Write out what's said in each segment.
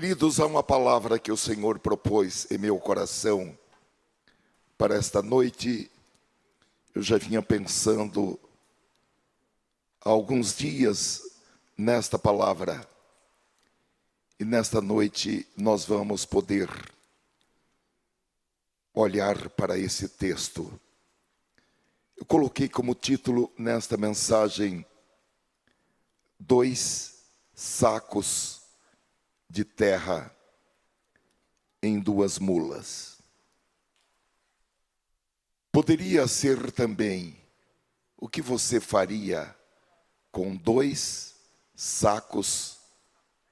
Queridos, há uma palavra que o Senhor propôs em meu coração para esta noite. Eu já vinha pensando há alguns dias nesta palavra. E nesta noite nós vamos poder olhar para esse texto. Eu coloquei como título nesta mensagem: 2 sacos de terra em 2 mulas. Poderia ser também: o que você faria com 2 sacos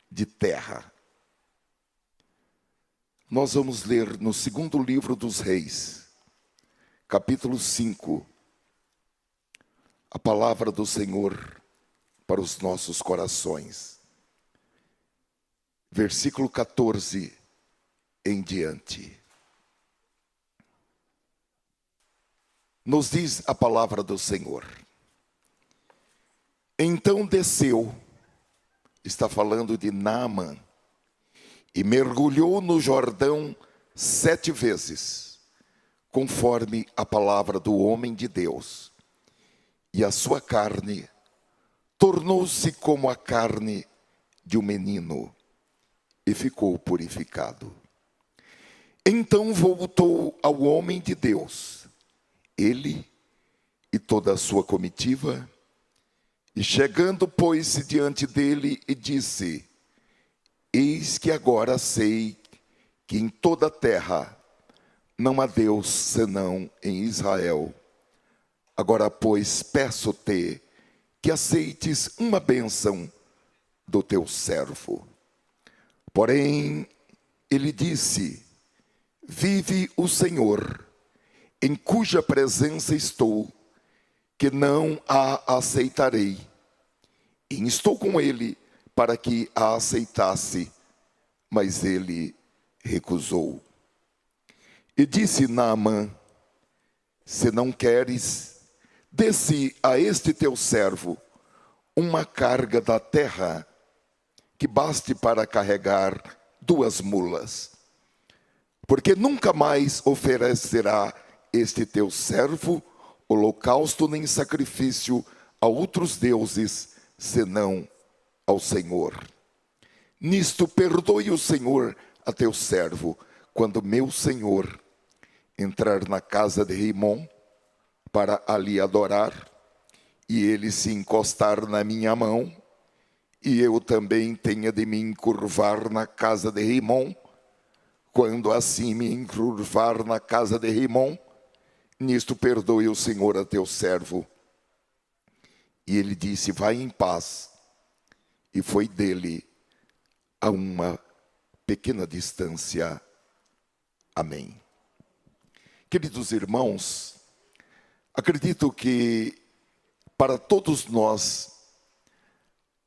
de terra? Nós vamos ler no 2º livro dos Reis, capítulo 5, a palavra do Senhor para os nossos corações. Versículo 14 em diante. Nos diz a palavra do Senhor: então desceu, está falando de Naamã, e mergulhou no Jordão 7 vezes, conforme a palavra do homem de Deus, e a sua carne tornou-se como a carne de um menino, e ficou purificado. Então voltou ao homem de Deus, ele e toda a sua comitiva, e chegando pôs-se diante dele e disse: eis que agora sei que em toda a terra não há Deus senão em Israel. Agora, pois, peço-te que aceites uma bênção do teu servo. Porém, ele disse: vive o Senhor, em cuja presença estou, que não a aceitarei. E instou com ele para que a aceitasse, mas ele recusou. E disse Naamã: se não queres, desce a este teu servo uma carga da terra, que baste para carregar 2 mulas. Porque nunca mais oferecerá este teu servo holocausto nem sacrifício a outros deuses, senão ao Senhor. Nisto perdoe o Senhor a teu servo, quando meu senhor entrar na casa de Rimom para ali adorar, e ele se encostar na minha mão, e eu também tenha de me encurvar na casa de Rimom. Quando assim me encurvar na casa de Rimom, nisto perdoe o Senhor a teu servo. E ele disse: vai em paz. E foi dele a uma pequena distância. Amém. Queridos irmãos, acredito que para todos nós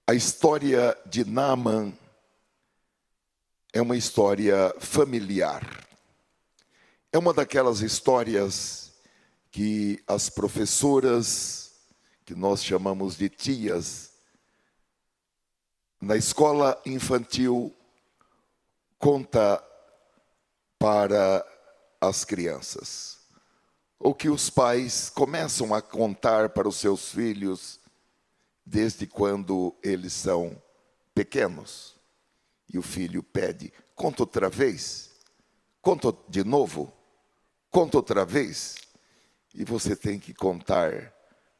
a história de Naamã é uma história familiar. É uma daquelas histórias que as professoras, que nós chamamos de tias, na escola infantil, conta para as crianças. Ou que os pais começam a contar para os seus filhos desde quando eles são pequenos. E o filho pede: conta outra vez, conta de novo, conta outra vez. E você tem que contar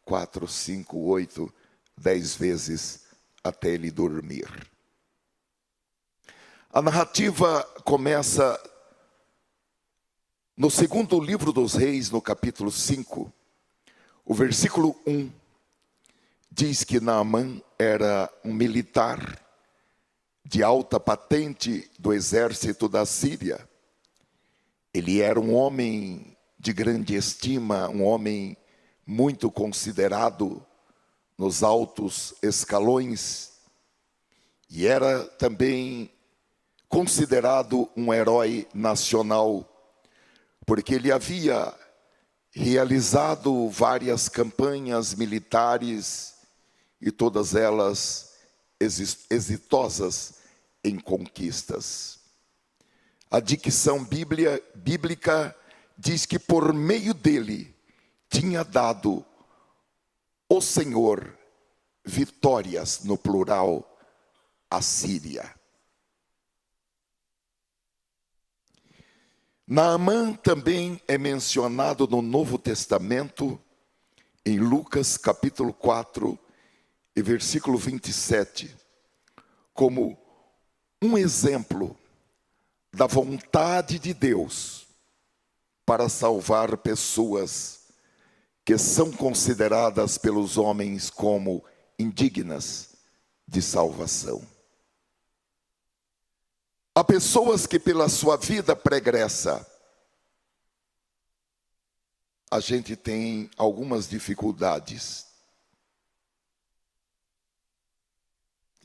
4, 5, 8, 10 vezes até ele dormir. A narrativa começa no 2º livro dos Reis, no capítulo 5, o versículo 1, diz que Naamã era um militar de alta patente do exército da Síria. Ele era um homem de grande estima, um homem muito considerado nos altos escalões, e era também considerado um herói nacional, porque ele havia realizado várias campanhas militares, e todas elas exitosas em conquistas. A dicção bíblica diz que por meio dele tinha dado o Senhor vitórias, no plural, à Síria. Naamã também é mencionado no Novo Testamento, em Lucas capítulo 4 e versículo 27, como um exemplo da vontade de Deus para salvar pessoas que são consideradas pelos homens como indignas de salvação. Há pessoas que pela sua vida pregressa, a gente tem algumas dificuldades.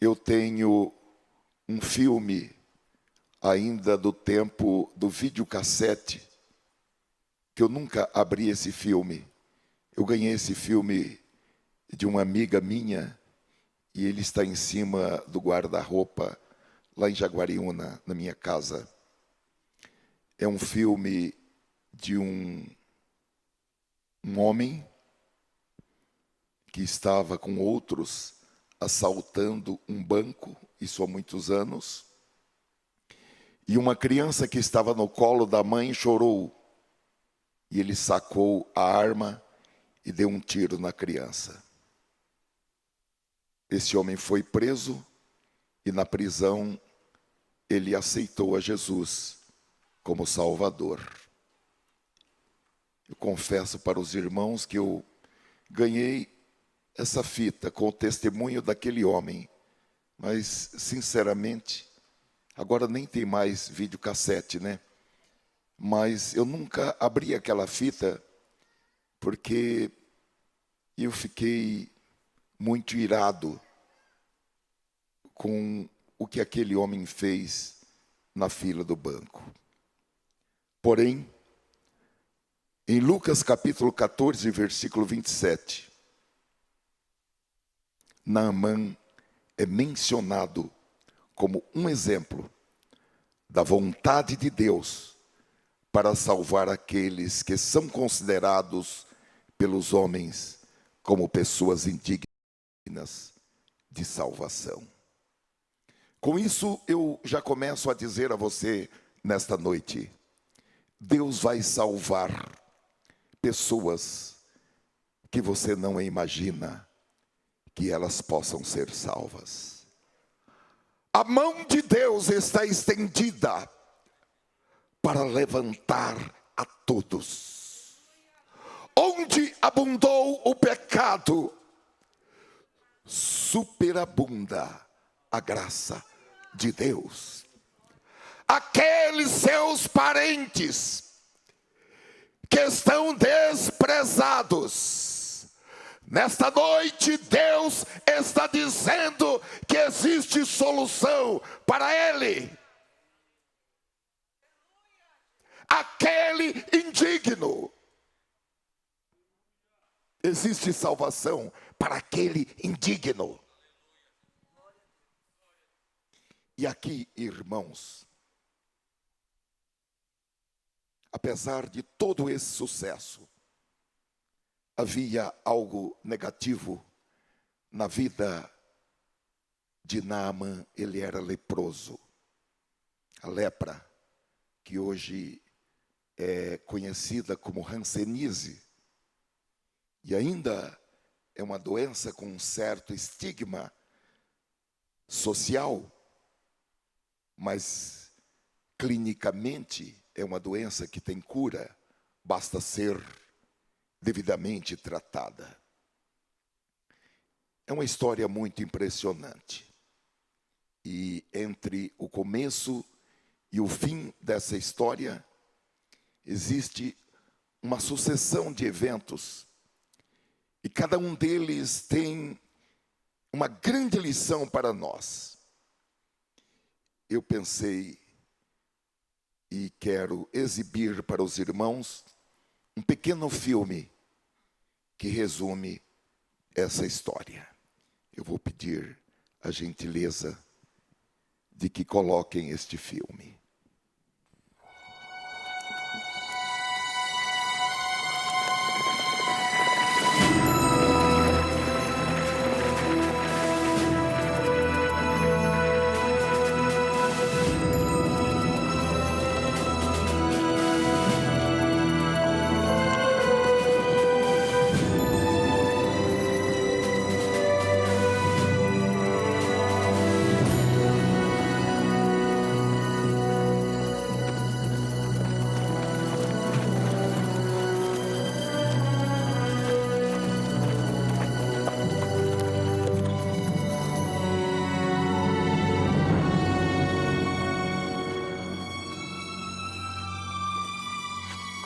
Eu tenho um filme ainda do tempo do videocassete, que eu nunca abri esse filme. Eu ganhei esse filme de uma amiga minha, e ele está em cima do guarda-roupa, lá em Jaguariúna, na minha casa. É um filme de um homem que estava com outros assaltando um banco, isso há muitos anos, e uma criança que estava no colo da mãe chorou, e ele sacou a arma e deu um tiro na criança. Esse homem foi preso, e na prisão ele aceitou a Jesus como Salvador. Eu confesso para os irmãos que eu ganhei essa fita com o testemunho daquele homem, mas, sinceramente, agora nem tem mais videocassete, né? Mas eu nunca abri aquela fita, porque eu fiquei muito irado com o que aquele homem fez na fila do banco. Porém, em Lucas capítulo 14, versículo 27, Naamã é mencionado como um exemplo da vontade de Deus para salvar aqueles que são considerados pelos homens como pessoas indignas de salvação. Com isso, eu já começo a dizer a você nesta noite: Deus vai salvar pessoas que você não imagina que elas possam ser salvas. A mão de Deus está estendida para levantar a todos. Onde abundou o pecado, superabunda a graça de Deus. Aqueles seus parentes que estão desprezados, nesta noite Deus está dizendo que existe solução para ele. Aquele indigno, existe salvação para aquele indigno. E aqui, irmãos, apesar de todo esse sucesso, havia algo negativo na vida de Naamã. Ele era leproso. A lepra, que hoje é conhecida como hanseníase, e ainda é uma doença com um certo estigma social, mas clinicamente é uma doença que tem cura, basta ser devidamente tratada. É uma história muito impressionante. E entre o começo e o fim dessa história, existe uma sucessão de eventos, e cada um deles tem uma grande lição para nós. Eu pensei e quero exibir para os irmãos um pequeno filme que resume essa história. Eu vou pedir a gentileza de que coloquem este filme.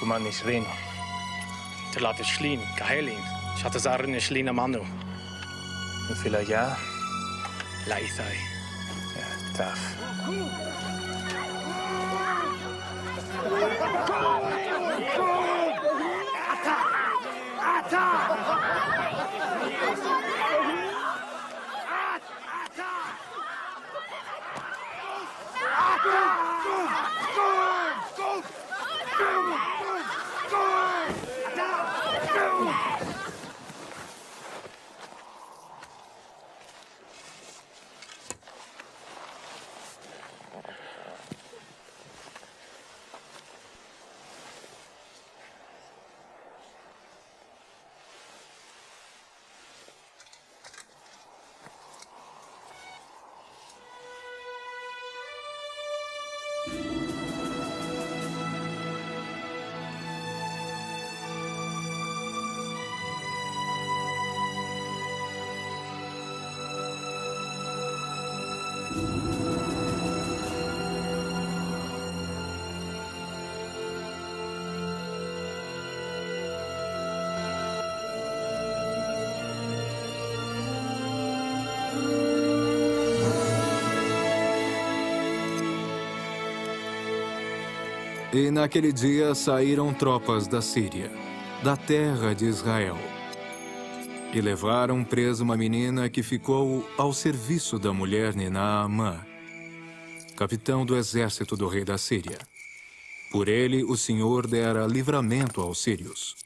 Kuman Isrin. Te laten Shlin, Kahelin, Shatazarn Shlina Manu. Filaya. Laithai. Taf. E naquele dia saíram tropas da Síria, da terra de Israel, e levaram presa uma menina que ficou ao serviço da mulher Naamã, capitão do exército do rei da Síria. Por ele, o Senhor dera livramento aos sírios.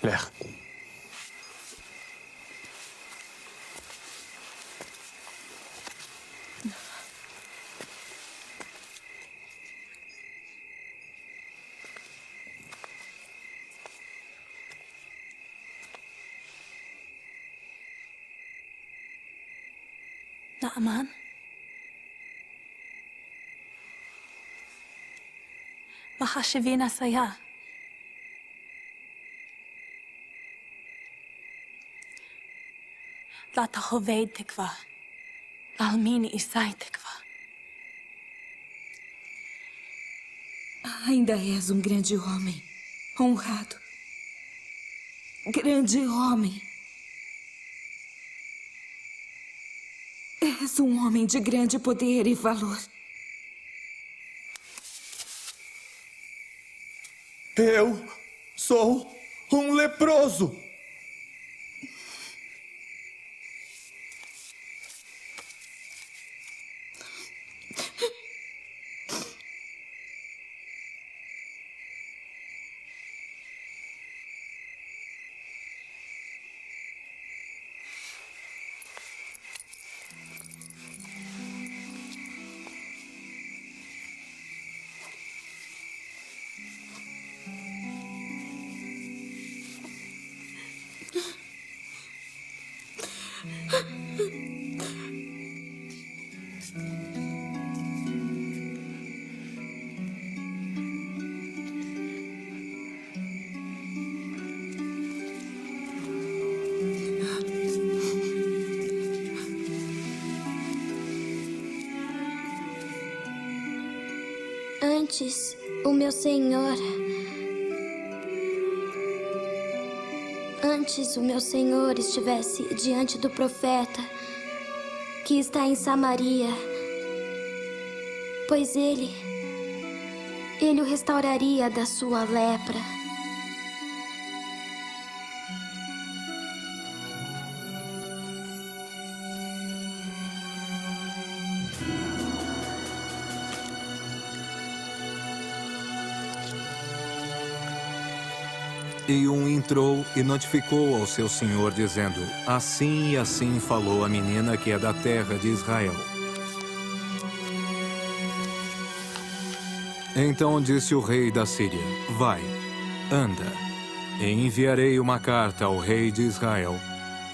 Lech. Naaman? מחשבי saya. La tahovei tekva. Almini isai tekva. Ainda és um grande homem, honrado. Grande homem. És um homem de grande poder e valor. Eu sou um leproso. Antes, o meu senhor estivesse diante do profeta que está em Samaria, pois ele o restauraria da sua lepra. E entrou e notificou ao seu senhor, dizendo: assim e assim falou a menina que é da terra de Israel. Então disse o rei da Síria: vai, anda, e enviarei uma carta ao rei de Israel,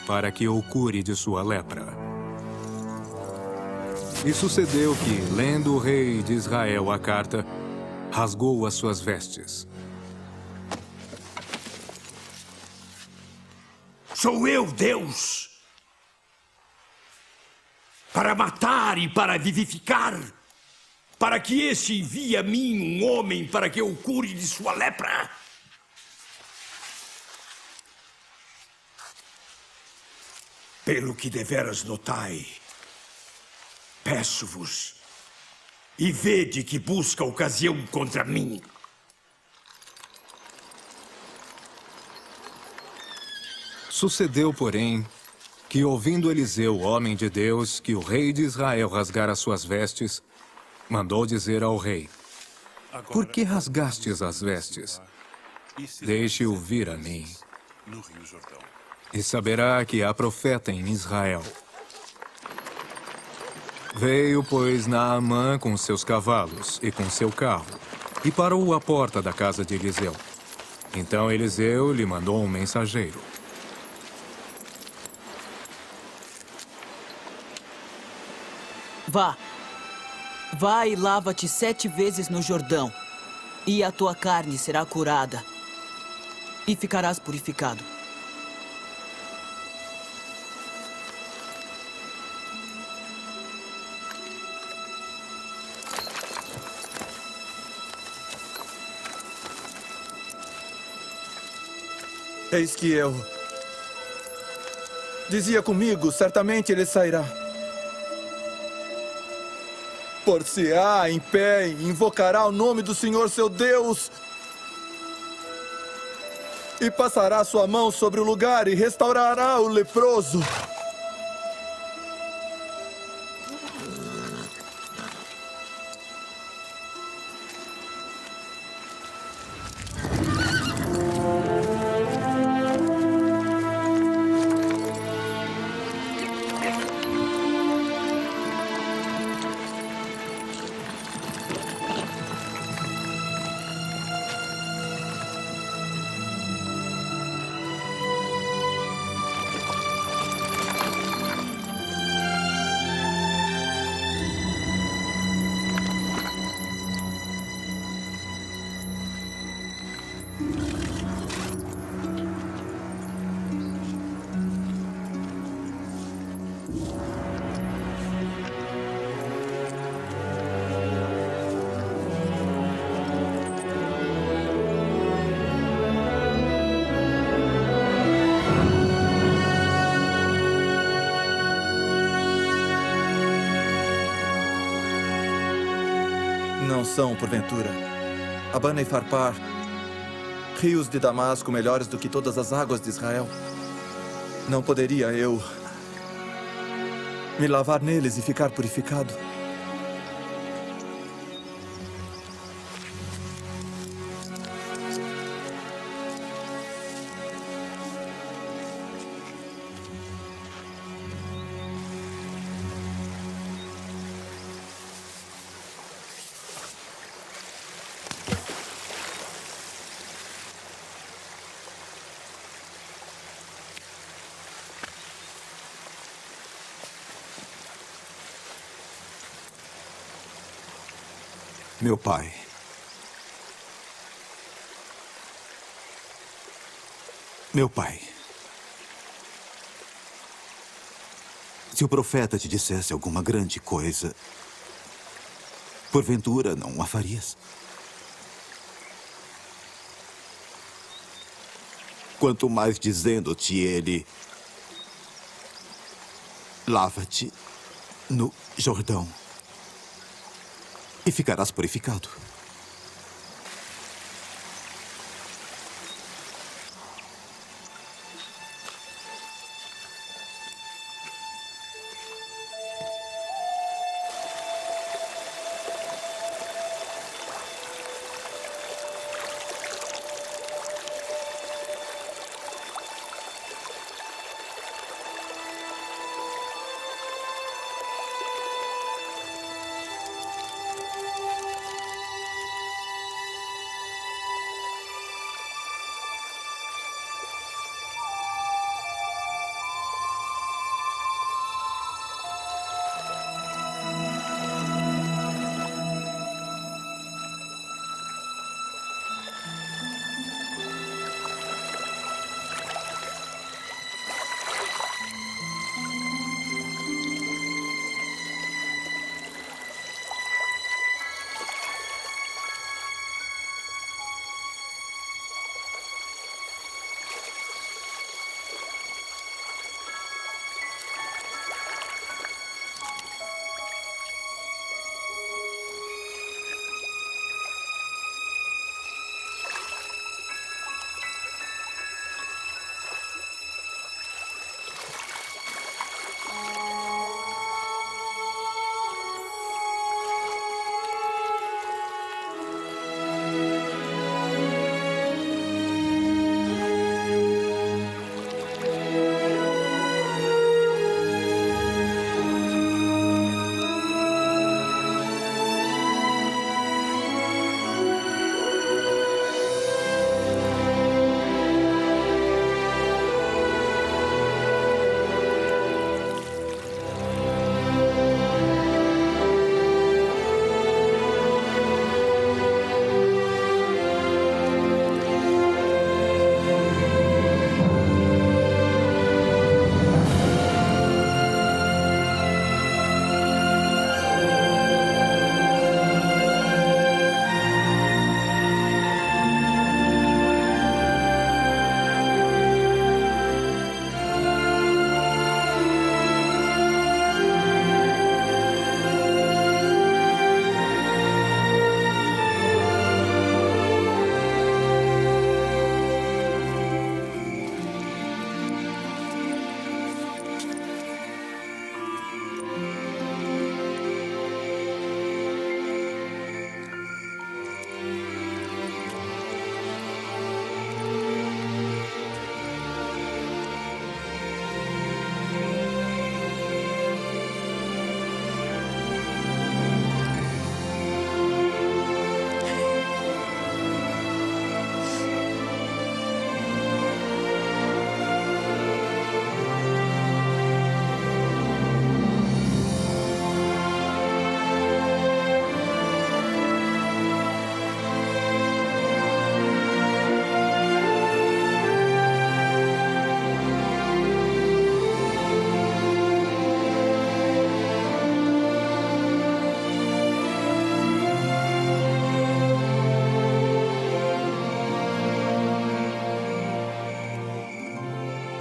para que o cure de sua lepra. E sucedeu que, lendo o rei de Israel a carta, rasgou as suas vestes. Sou eu, Deus, para matar e para vivificar, para que este envie a mim um homem para que eu o cure de sua lepra. Pelo que deveras notai, peço-vos, e vede que busca ocasião contra mim. Sucedeu, porém, que, ouvindo Eliseu, homem de Deus, que o rei de Israel rasgara suas vestes, mandou dizer ao rei: por que rasgastes as vestes? Deixe-o vir a mim, e saberá que há profeta em Israel. Veio, pois, Naamã com seus cavalos e com seu carro, e parou à porta da casa de Eliseu. Então Eliseu lhe mandou um mensageiro: Vá e lava-te 7 vezes no Jordão, e a tua carne será curada, e ficarás purificado. Eis que eu dizia comigo, certamente ele sairá. Por-se-á em pé e invocará o nome do Senhor seu Deus, e passará sua mão sobre o lugar e restaurará o leproso. Não são, porventura, Abana e Farpar, rios de Damasco melhores do que todas as águas de Israel? Não poderia eu me lavar neles e ficar purificado? Meu pai. Meu pai. Se o profeta te dissesse alguma grande coisa, porventura não a farias? quanto mais dizendo-te ele: lava-te no Jordão e ficarás purificado.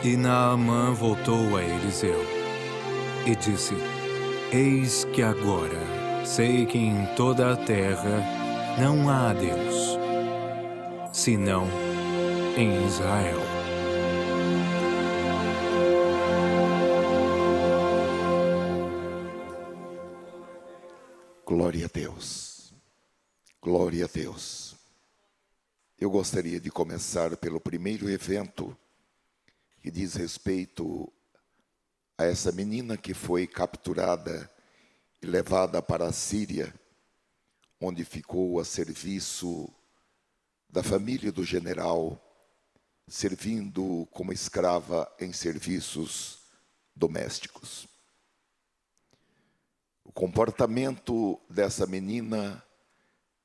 E Naamã voltou a Eliseu e disse: Eis que agora sei que em toda a terra não há Deus, senão em Israel. Glória a Deus. Glória a Deus. Eu gostaria de começar pelo primeiro evento que diz respeito a essa menina que foi capturada e levada para a Síria, onde ficou a serviço da família do general, servindo como escrava em serviços domésticos. O comportamento dessa menina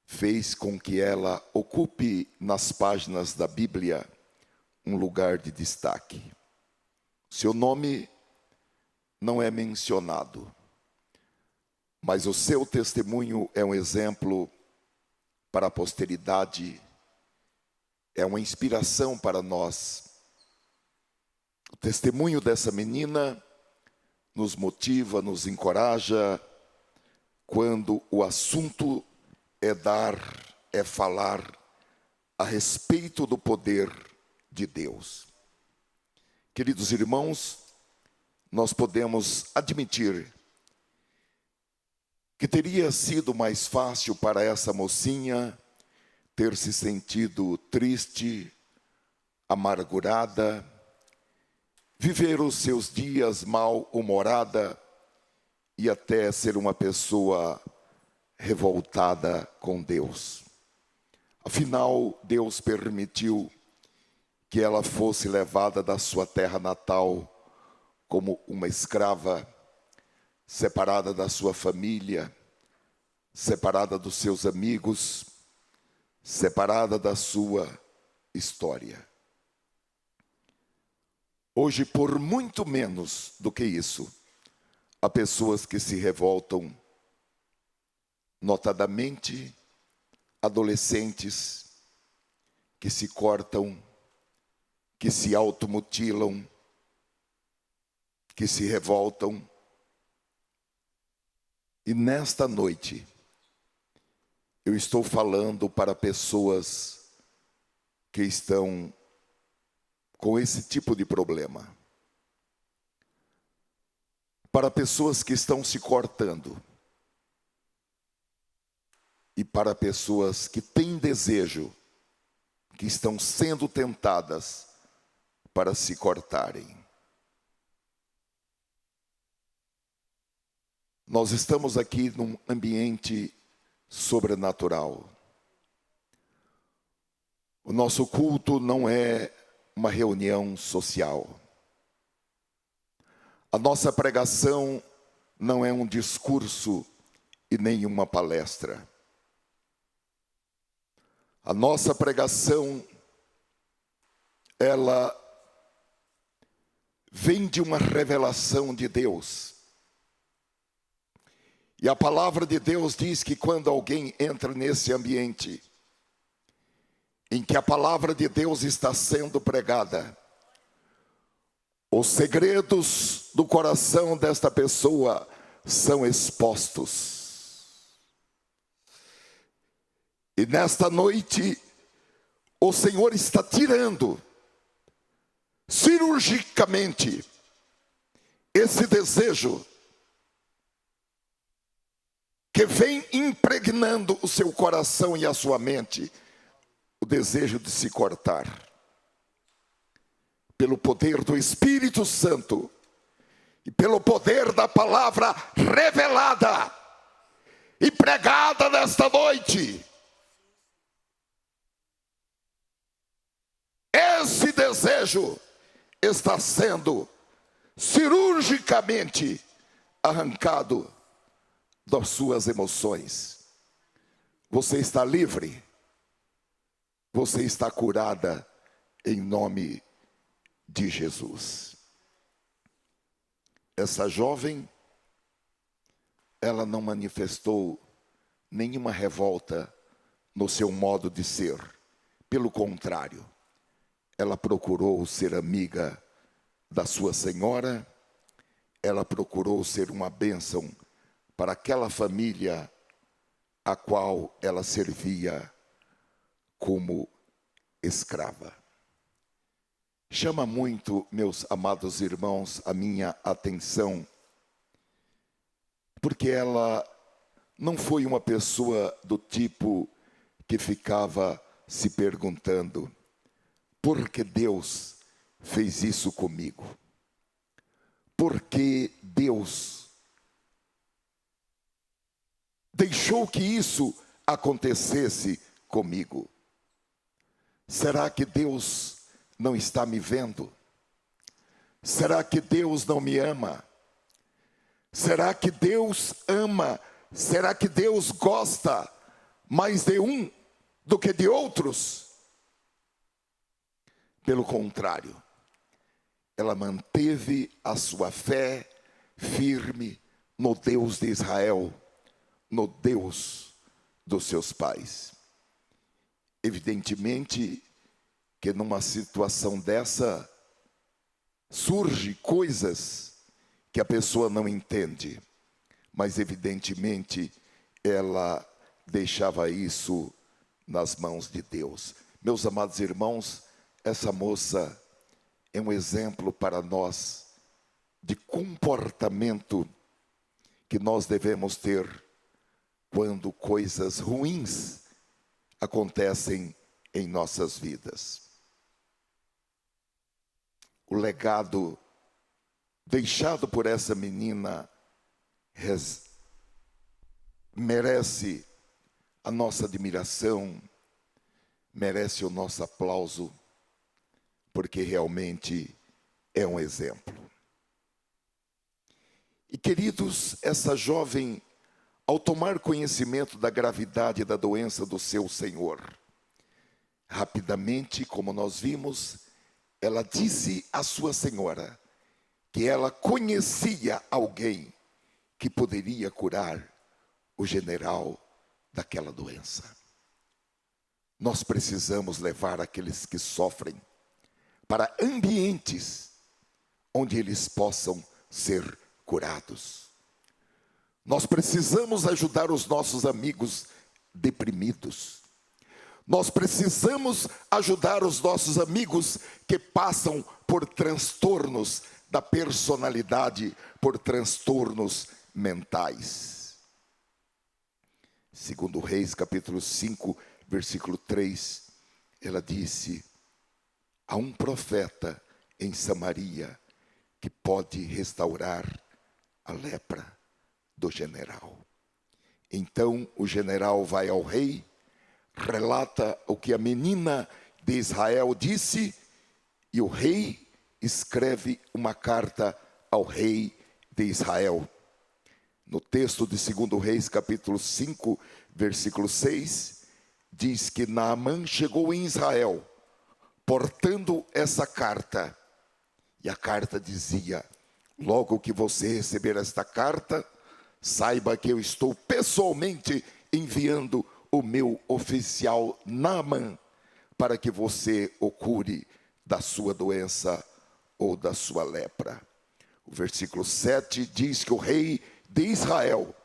fez com que ela ocupe nas páginas da Bíblia um lugar de destaque. Seu nome não é mencionado, mas o seu testemunho é um exemplo para a posteridade, é uma inspiração para nós testemunho dessa menina nos motiva, nos encoraja, quando o assunto é falar a respeito do poder de Deus. Queridos irmãos, nós podemos admitir que teria sido mais fácil para essa mocinha ter se sentido triste, amargurada, viver os seus dias mal-humorada e até ser uma pessoa revoltada com Deus. Afinal, Deus permitiu que ela fosse levada da sua terra natal como uma escrava, separada da sua família, separada dos seus amigos, separada da sua história. Hoje, por muito menos do que isso, há pessoas que se revoltam, notadamente adolescentes que se cortam, que se automutilam, que se revoltam. E nesta noite, eu estou falando para pessoas que estão com esse tipo de problema. Para pessoas que estão se cortando. E para pessoas que têm desejo, que estão sendo tentadas para se cortarem. Nós estamos aqui num ambiente sobrenatural. O nosso culto não é uma reunião social. A nossa pregação não é um discurso e nem uma palestra. A nossa pregação, ela vem de uma revelação de Deus. E a palavra de Deus diz que quando alguém entra nesse ambiente, em que a palavra de Deus está sendo pregada, os segredos do coração desta pessoa são expostos. E nesta noite, o Senhor está tirando, cirurgicamente, esse desejo que vem impregnando o seu coração e a sua mente, o desejo de se cortar. Pelo poder do Espírito Santo e pelo poder da palavra revelada e pregada nesta noite, esse desejo está sendo cirurgicamente arrancado das suas emoções. Você está livre. Você está curada em nome de Jesus. Essa jovem, ela não manifestou nenhuma revolta no seu modo de ser. Pelo contrário, ela procurou ser amiga da sua senhora, ela procurou ser uma bênção para aquela família a qual ela servia como escrava. Chama muito, meus amados irmãos, a minha atenção, porque ela não foi uma pessoa do tipo que ficava se perguntando: por que Deus fez isso comigo? Por que Deus deixou que isso acontecesse comigo? Será que Deus não está me vendo? Será que Deus não me ama? Será que Deus ama? Será que Deus gosta mais de um do que de outros? Pelo contrário, ela manteve a sua fé firme no Deus de Israel, no Deus dos seus pais. Evidentemente que numa situação dessa, surgem coisas que a pessoa não entende, mas evidentemente ela deixava isso nas mãos de Deus. Meus amados irmãos, essa moça é um exemplo para nós de comportamento que nós devemos ter quando coisas ruins acontecem em nossas vidas. O legado deixado por essa menina merece a nossa admiração, merece o nosso aplauso, porque realmente é um exemplo. E queridos, essa jovem, ao tomar conhecimento da gravidade da doença do seu senhor, rapidamente, como nós vimos, ela disse à sua senhora que ela conhecia alguém que poderia curar o general daquela doença. Nós precisamos levar aqueles que sofrem para ambientes onde eles possam ser curados. Nós precisamos ajudar os nossos amigos deprimidos. Nós precisamos ajudar os nossos amigos que passam por transtornos da personalidade, por transtornos mentais. Segundo Reis, capítulo 5, versículo 3, ela disse: há um profeta em Samaria que pode restaurar a lepra do general. Então o general vai ao rei, relata o que a menina de Israel disse, e o rei escreve uma carta ao rei de Israel. No texto de 2 Reis, capítulo 5, versículo 6, diz que Naamã chegou em Israel, portando essa carta. E a carta dizia: logo que você receber esta carta, saiba que eu estou pessoalmente enviando o meu oficial Naamã para que você o cure da sua doença ou da sua lepra. O versículo 7 diz que o rei de Israel,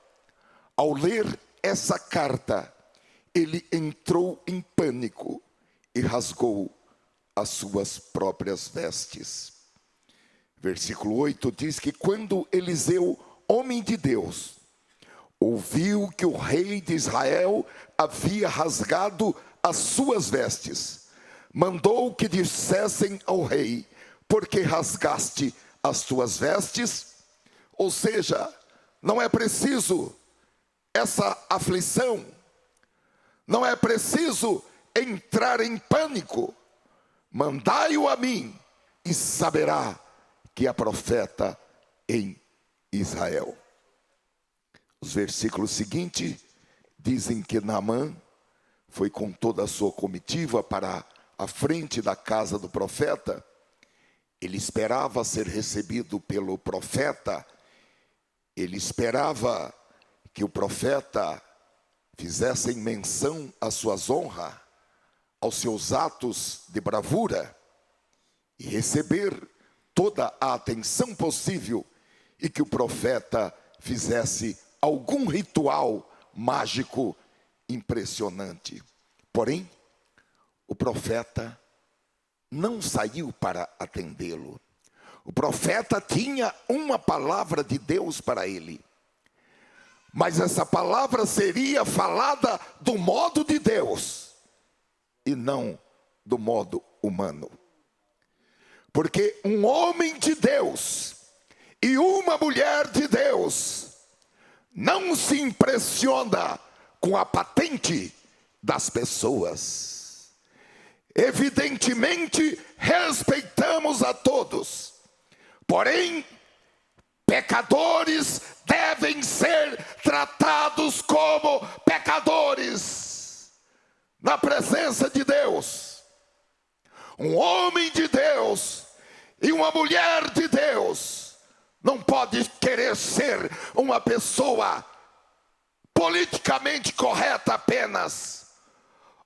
ao ler essa carta, ele entrou em pânico e rasgou as suas próprias vestes. Versículo 8 diz que quando Eliseu, homem de Deus, ouviu que o rei de Israel havia rasgado as suas vestes, mandou que dissessem ao rei: por que rasgaste as tuas vestes? Ou seja, não é preciso essa aflição, não é preciso entrar em pânico. Mandai-o a mim, e saberá que há profeta em Israel. Os versículos seguintes dizem que Naamã foi com toda a sua comitiva para a frente da casa do profeta. Ele esperava ser recebido pelo profeta, ele esperava que o profeta fizesse menção às suas honras, aos seus atos de bravura, e receber toda a atenção possível, e que o profeta fizesse algum ritual mágico impressionante. Porém, o profeta não saiu para atendê-lo. O profeta tinha uma palavra de Deus para ele, mas essa palavra seria falada do modo de Deus e não do modo humano. Porque um homem de Deus e uma mulher de Deus não se impressiona com a patente das pessoas. Evidentemente, respeitamos a todos, porém, pecadores devem ser tratados como pecadores na presença de Deus. Um homem de Deus e uma mulher de Deus não pode querer ser uma pessoa politicamente correta apenas,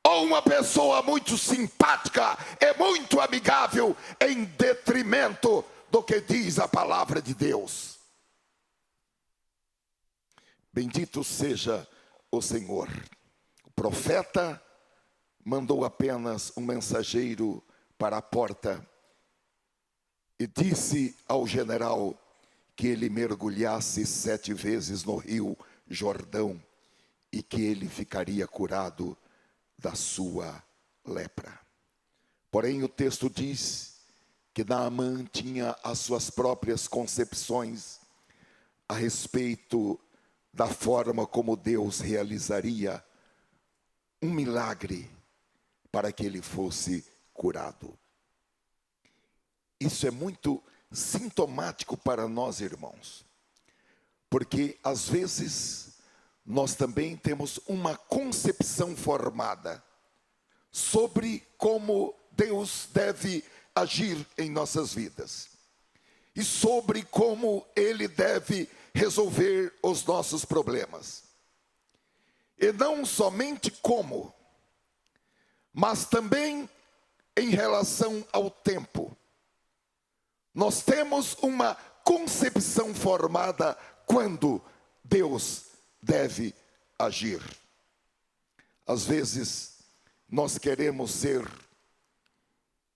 ou uma pessoa muito simpática e muito amigável, em detrimento do que diz a palavra de Deus. Bendito seja o Senhor. O profeta mandou apenas um mensageiro para a porta e disse ao general que ele mergulhasse 7 vezes no rio Jordão e que ele ficaria curado da sua lepra. Porém, o texto diz que Naamã tinha as suas próprias concepções a respeito da forma como Deus realizaria um milagre para que ele fosse curado. Isso é muito sintomático para nós, irmãos, porque às vezes nós também temos uma concepção formada sobre como Deus deve agir em nossas vidas e sobre como Ele deve resolver os nossos problemas. E não somente como, mas também em relação ao tempo. Nós temos uma concepção formada quando Deus deve agir. Às vezes, nós queremos ser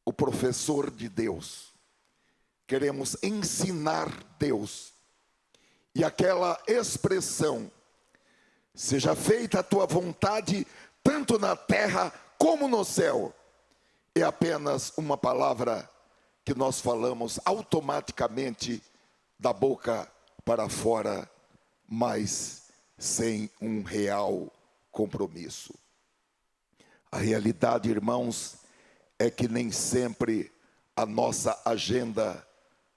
o professor de Deus. Queremos ensinar Deus. E aquela expressão, seja feita a tua vontade, tanto na terra como no céu, é apenas uma palavra que nós falamos automaticamente da boca para fora, mas sem um real compromisso. A realidade, irmãos, é que nem sempre a nossa agenda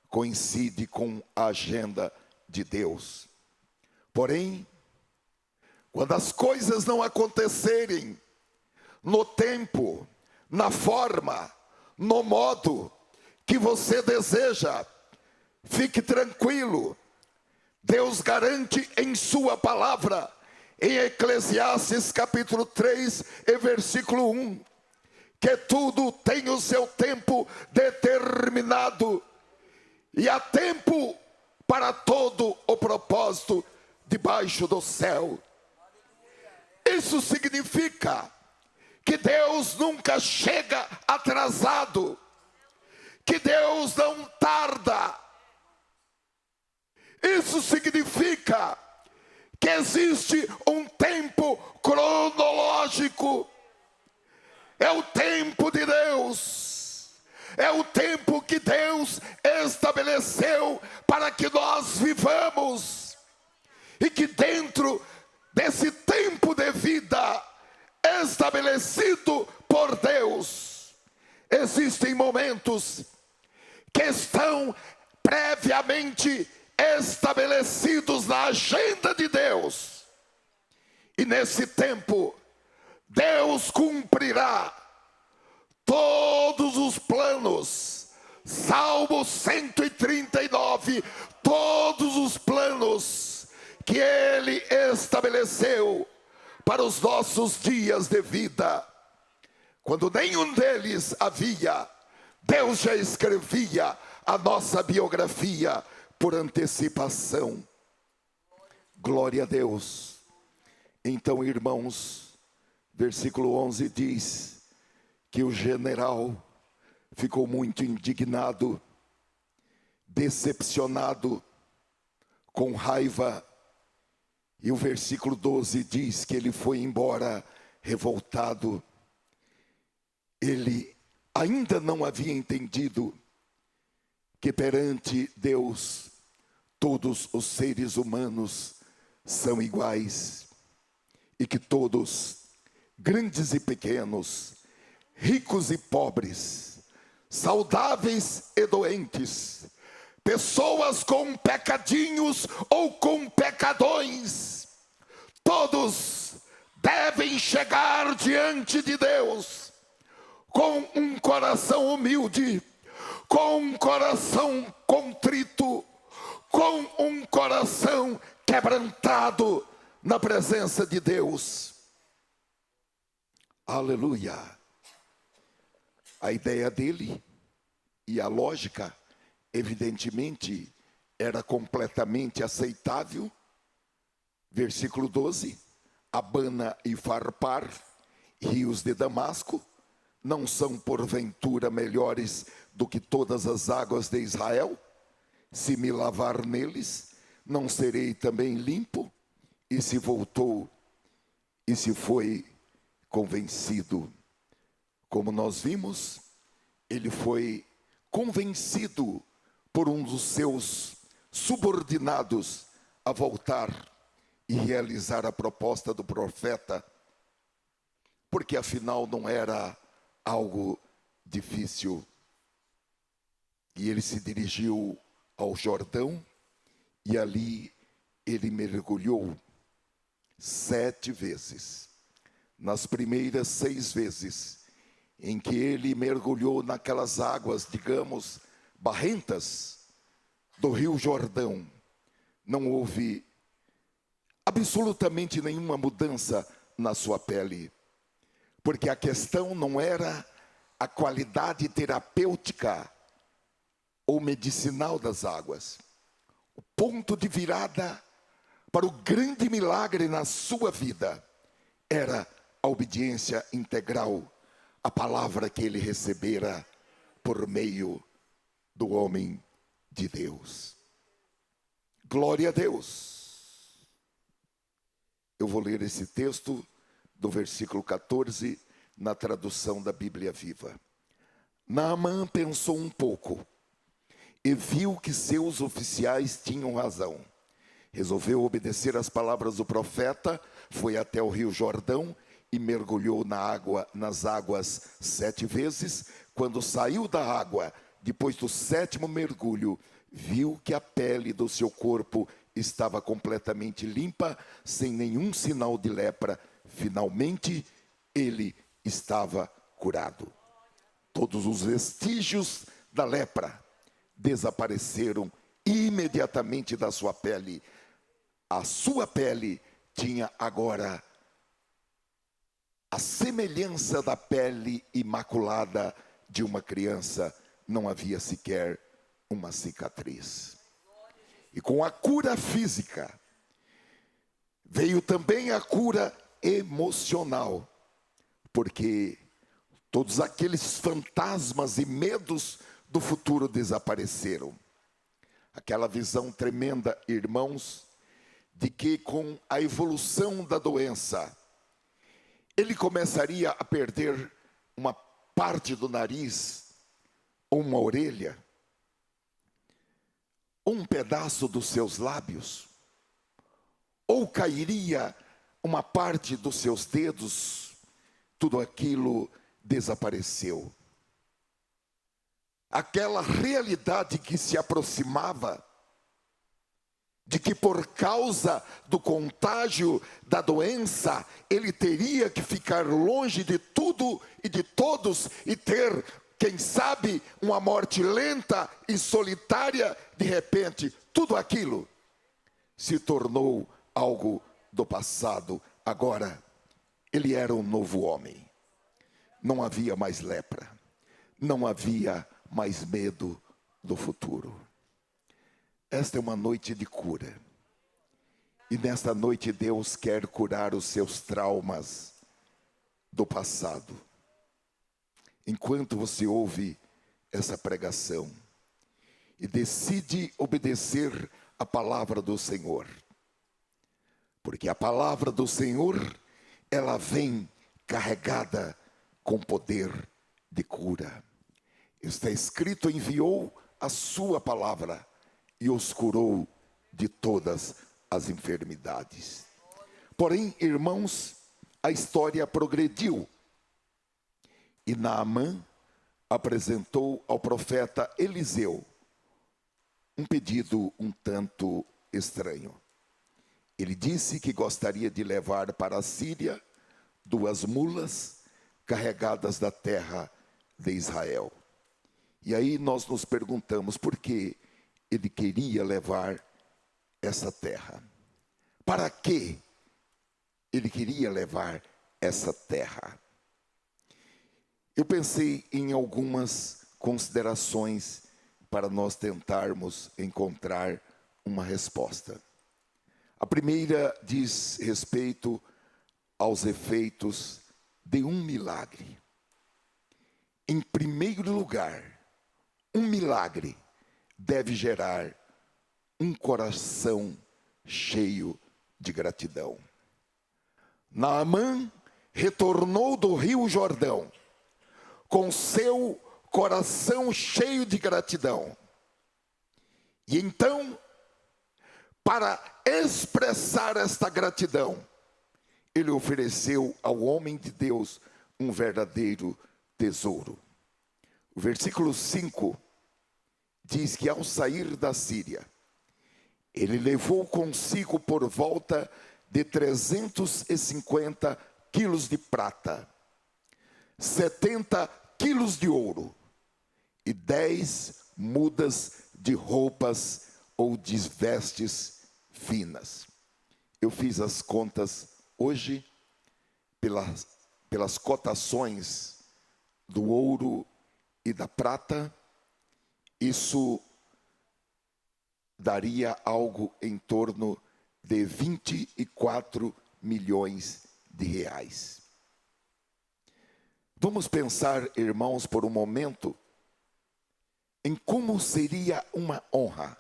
coincide com a agenda de Deus. Porém, quando as coisas não acontecerem no tempo, na forma, no modo que você deseja, fique tranquilo. Deus garante em sua palavra, em Eclesiastes capítulo 3 e versículo 1, que tudo tem o seu tempo determinado, e há tempo para todo o propósito debaixo do céu. Isso significa que Deus nunca chega atrasado, que Deus não tarda. Isso significa que existe um tempo cronológico. É o tempo de Deus. É o tempo que Deus estabeleceu para que nós vivamos. E que dentro desse tempo de vida estabelecido por Deus, existem momentos que estão previamente estabelecidos na agenda de Deus. E nesse tempo, Deus cumprirá todos os planos. Salmo 139, todos os planos que Ele estabeleceu para os nossos dias de vida. Quando nenhum deles havia, Deus já escrevia a nossa biografia por antecipação. Glória a Deus. Então, irmãos, versículo 11 diz que o general ficou muito indignado, decepcionado, com raiva. E o versículo 12 diz que ele foi embora revoltado. Ele ainda não havia entendido que perante Deus todos os seres humanos são iguais e que todos, grandes e pequenos, ricos e pobres, saudáveis e doentes, pessoas com pecadinhos ou com pecadões, todos devem chegar diante de Deus com um coração humilde, com um coração contrito, com um coração quebrantado na presença de Deus. Aleluia. A ideia dele e a lógica evidentemente, era completamente aceitável. Versículo 12: Abana e Farpar, rios de Damasco, não são porventura melhores do que todas as águas de Israel? Se me lavar neles, não serei também limpo? E se voltou e se foi convencido. Como nós vimos, ele foi convencido por um dos seus subordinados a voltar e realizar a proposta do profeta, porque afinal não era algo difícil. E ele se dirigiu ao Jordão e ali ele mergulhou 7 vezes. Nas primeiras 6 vezes em que ele mergulhou naquelas águas, digamos, barrentas do Rio Jordão, não houve absolutamente nenhuma mudança na sua pele, porque a questão não era a qualidade terapêutica ou medicinal das águas. O ponto de virada para o grande milagre na sua vida era a obediência integral à palavra que ele recebera por meio do homem de Deus. Glória a Deus. Eu vou ler esse texto do versículo 14 na tradução da Bíblia Viva. Naamã pensou um pouco e viu que seus oficiais tinham razão. Resolveu obedecer às palavras do profeta, foi até o Rio Jordão e mergulhou nas águas 7 vezes. Quando saiu da água, depois do 7º mergulho, viu que a pele do seu corpo estava completamente limpa, sem nenhum sinal de lepra. Finalmente, ele estava curado. Todos os vestígios da lepra desapareceram imediatamente da sua pele. A sua pele tinha agora a semelhança da pele imaculada de uma criança. Não havia sequer uma cicatriz. E com a cura física, veio também a cura emocional, porque todos aqueles fantasmas e medos do futuro desapareceram. Aquela visão tremenda, irmãos, de que com a evolução da doença, ele começaria a perder uma parte do nariz, ou uma orelha, ou um pedaço dos seus lábios, ou cairia uma parte dos seus dedos. Tudo aquilo desapareceu. Aquela realidade que se aproximava, de que por causa do contágio da doença, ele teria que ficar longe de tudo e de todos e ter, quem sabe, uma morte lenta e solitária. De repente, tudo aquilo se tornou algo do passado. Agora, ele era um novo homem. Não havia mais lepra, não havia mais medo do futuro. Esta é uma noite de cura. E nesta noite Deus quer curar os seus traumas do passado. Enquanto você ouve essa pregação e decide obedecer a palavra do Senhor, porque a palavra do Senhor, ela vem carregada com poder de cura. Está escrito: enviou a sua palavra e os curou de todas as enfermidades. Porém, irmãos, a história progrediu. E Naamã apresentou ao profeta Eliseu um pedido um tanto estranho. Ele disse que gostaria de levar para a Síria 2 mulas carregadas da terra de Israel. E aí nós nos perguntamos por que ele queria levar essa terra. Para que ele queria levar essa terra? Eu pensei em algumas considerações para nós tentarmos encontrar uma resposta. A primeira diz respeito aos efeitos de um milagre. Em primeiro lugar, um milagre deve gerar um coração cheio de gratidão. Naamã retornou do rio Jordão com seu coração cheio de gratidão. E então, para expressar esta gratidão, ele ofereceu ao homem de Deus um verdadeiro tesouro. O versículo 5 diz que ao sair da Síria, ele levou consigo por volta de 350 quilos de prata, 70 quilos de ouro e 10 mudas de roupas ou de vestes finas. Eu fiz as contas hoje pelas cotações do ouro e da prata. Isso daria algo em torno de 24 milhões de reais. Vamos pensar, irmãos, por um momento, em como seria uma honra,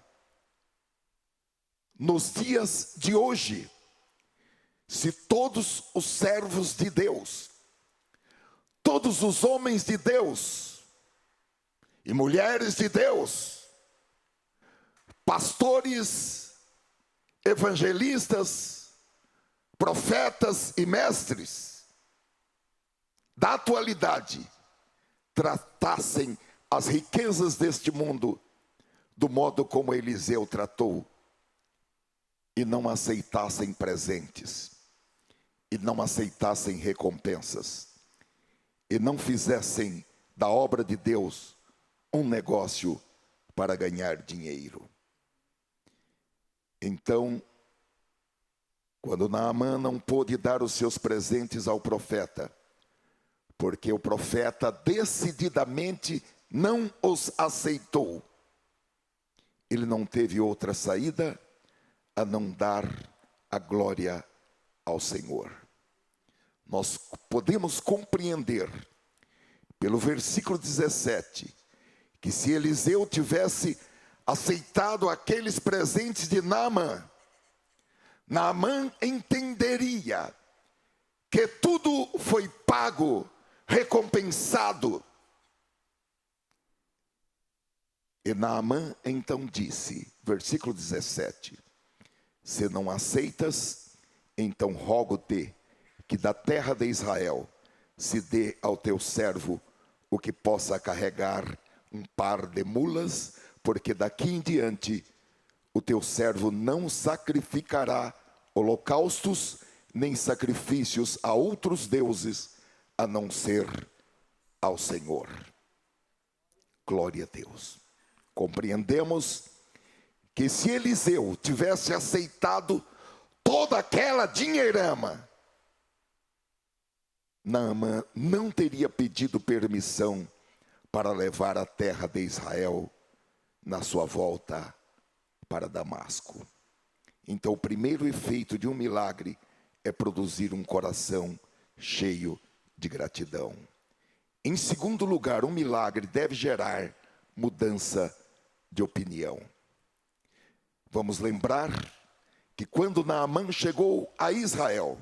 nos dias de hoje, se todos os servos de Deus, todos os homens de Deus e mulheres de Deus, pastores, evangelistas, profetas e mestres da atualidade tratassem as riquezas deste mundo do modo como Eliseu tratou, e não aceitassem presentes, e não aceitassem recompensas, e não fizessem da obra de Deus um negócio para ganhar dinheiro. Então, quando Naamã não pôde dar os seus presentes ao profeta, porque o profeta decididamente não os aceitou, ele não teve outra saída a não dar a glória ao Senhor. Nós podemos compreender, pelo versículo 17, que se Eliseu tivesse aceitado aqueles presentes de Naamã, Naamã entenderia que tudo foi pago, recompensado. E Naamã então disse, versículo 17, se não aceitas, então rogo-te que da terra de Israel se dê ao teu servo o que possa carregar um par de mulas, porque daqui em diante o teu servo não sacrificará holocaustos nem sacrifícios a outros deuses, a não ser ao Senhor. Glória a Deus. Compreendemos que se Eliseu tivesse aceitado toda aquela dinheirama, Naamã não teria pedido permissão para levar a terra de Israel na sua volta para Damasco. Então, o primeiro efeito de um milagre é produzir um coração cheio de gratidão. Em segundo lugar, um milagre deve gerar mudança de opinião. Vamos lembrar que quando Naamã chegou a Israel,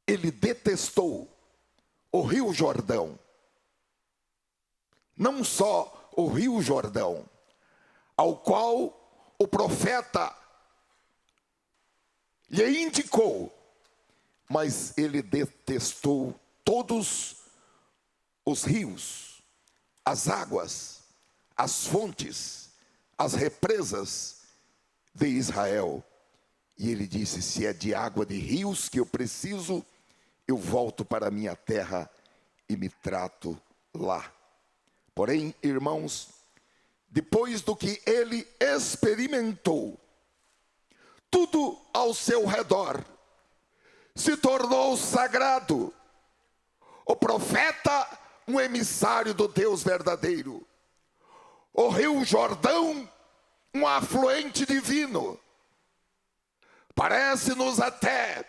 ele detestou o rio Jordão. Não só o rio Jordão, ao qual o profeta lhe indicou, mas ele detestou todos os rios, as águas, as fontes, as represas de Israel. E ele disse, se é de água de rios que eu preciso, eu volto para a minha terra e me trato lá. Porém, irmãos, depois do que ele experimentou, tudo ao seu redor se tornou sagrado. O profeta, um emissário do Deus verdadeiro. o rio Jordão, um afluente divino. Parece-nos até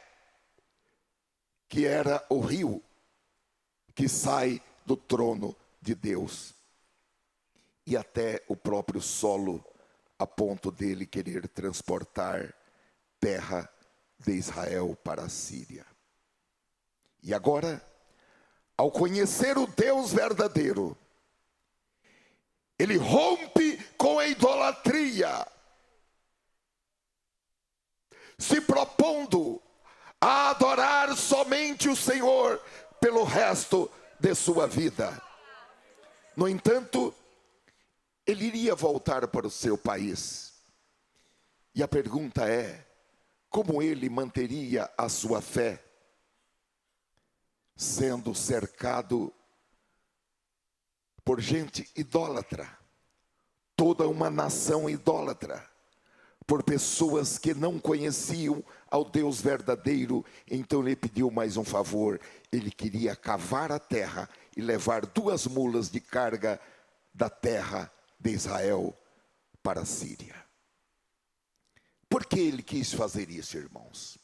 que era o rio que sai do trono de Deus. E até o próprio solo, a ponto dele querer transportar terra de Israel para a Síria. E agora, ao conhecer o Deus verdadeiro, ele rompe com a idolatria, se propondo a adorar somente o Senhor pelo resto de sua vida. No entanto, ele iria voltar para o seu país. E a pergunta é, como ele manteria a sua fé, sendo cercado por gente idólatra, toda uma nação idólatra, por pessoas que não conheciam ao Deus verdadeiro. Então ele pediu mais um favor. Ele queria cavar a terra e levar 2 mulas de carga da terra de Israel para a Síria. Por que ele quis fazer isso, irmãos?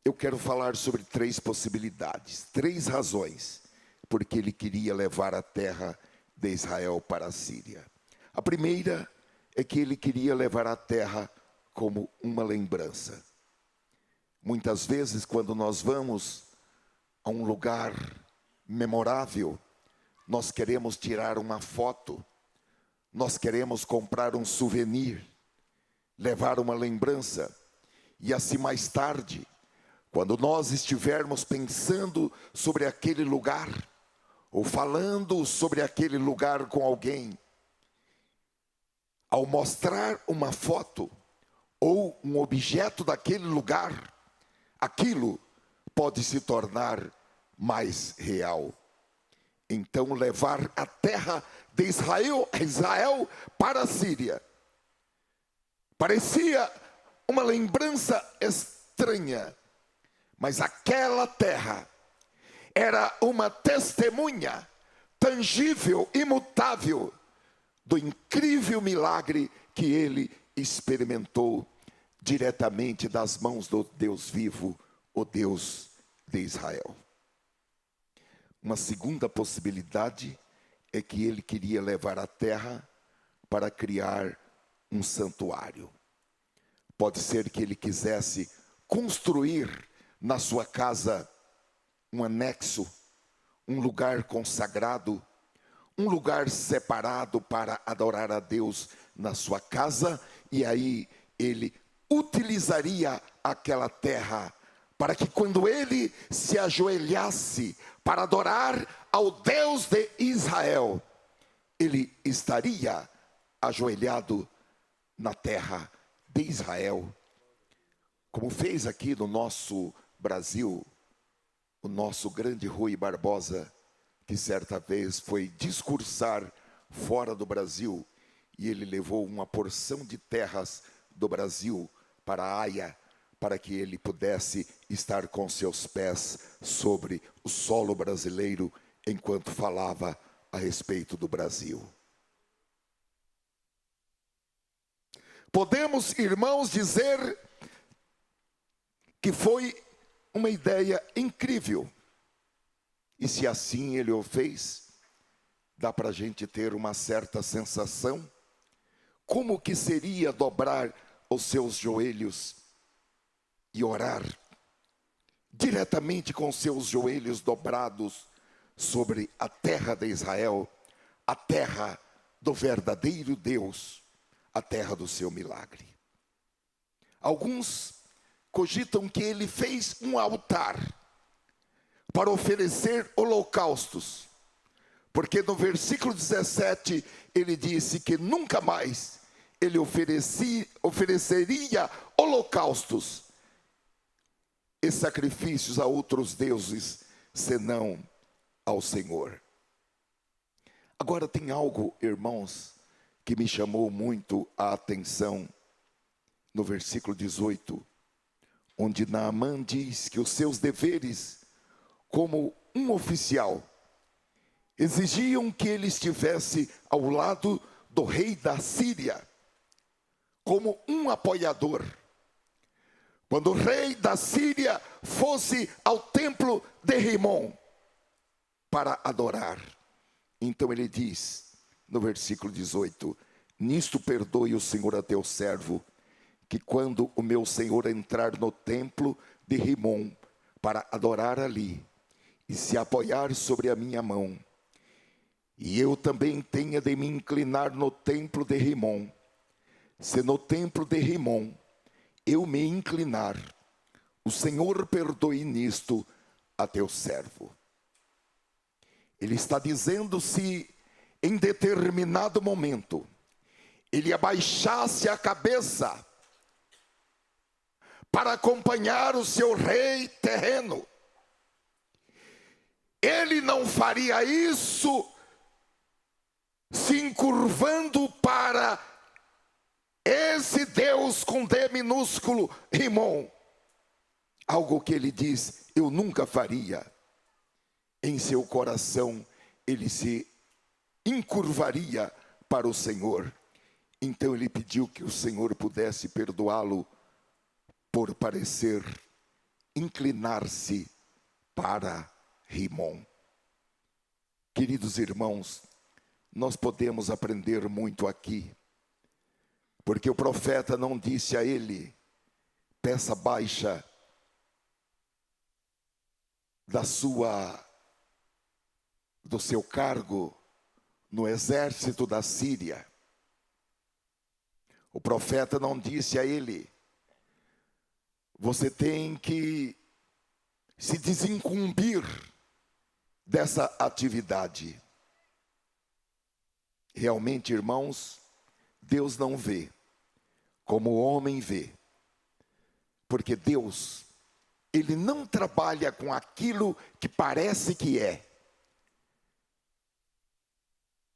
Eu quero falar sobre 3 possibilidades, 3 razões porque ele queria levar a terra de Israel para a Síria. A primeira é que ele queria levar a terra como uma lembrança. Muitas vezes, quando nós vamos a um lugar memorável, nós queremos tirar uma foto, nós queremos comprar um souvenir, levar uma lembrança. E assim mais tarde, quando nós estivermos pensando sobre aquele lugar, ou falando sobre aquele lugar com alguém, ao mostrar uma foto ou um objeto daquele lugar, aquilo pode se tornar mais real. Então, levar a terra de Israel para a Síria parecia uma lembrança estranha, mas aquela terra era uma testemunha tangível, imutável, do incrível milagre que ele experimentou diretamente das mãos do Deus vivo, o Deus de Israel. Uma segunda possibilidade é que ele queria levar a terra para criar um santuário. Pode ser que ele quisesse construir na sua casa um anexo, um lugar consagrado, um lugar separado para adorar a Deus na sua casa, e aí ele utilizaria aquela terra para que quando ele se ajoelhasse para adorar ao Deus de Israel, ele estaria ajoelhado na terra de Israel, como fez aqui no nosso Brasil, o nosso grande Rui Barbosa, que certa vez foi discursar fora do Brasil, e ele levou uma porção de terras do Brasil para a Haia, para que ele pudesse estar com seus pés sobre o solo brasileiro, enquanto falava a respeito do Brasil. Podemos, irmãos, dizer que foi uma ideia incrível. E se assim ele o fez, dá para a gente ter uma certa sensação. Como que seria dobrar os seus joelhos e orar diretamente com seus joelhos dobrados sobre a terra de Israel, a terra do verdadeiro Deus, a terra do seu milagre. Alguns cogitam que ele fez um altar para oferecer holocaustos, porque no versículo 17 ele disse que nunca mais ele ofereceria holocaustos e sacrifícios a outros deuses, senão ao Senhor. Agora tem algo, irmãos, que me chamou muito a atenção no versículo 18, onde Naamã diz que os seus deveres como um oficial exigiam que ele estivesse ao lado do rei da Síria, como um apoiador. Quando o rei da Síria fosse ao templo de Rimon para adorar. Então ele diz, no versículo 18, nisto perdoe o Senhor a teu servo, que quando o meu Senhor entrar no templo de Rimon para adorar ali, e se apoiar sobre a minha mão, e eu também tenha de me inclinar no templo de Rimon, se no templo de Rimon eu me inclinar, o Senhor perdoe nisto a teu servo. Ele está dizendo, se em determinado momento ele abaixasse a cabeça para acompanhar o seu rei terreno, ele não faria isso se encurvando para esse Deus com D minúsculo, Rimon. Algo que ele diz, eu nunca faria. Em seu coração, ele se encurvaria para o Senhor. Então ele pediu que o Senhor pudesse perdoá-lo por parecer inclinar-se para Rimon. Queridos irmãos, nós podemos aprender muito aqui, porque o profeta não disse a ele, peça baixa do seu cargo no exército da Síria. O profeta não disse a ele, você tem que se desincumbir dessa atividade. Realmente, irmãos, Deus não vê como o homem vê. Porque Deus, Ele não trabalha com aquilo que parece que é.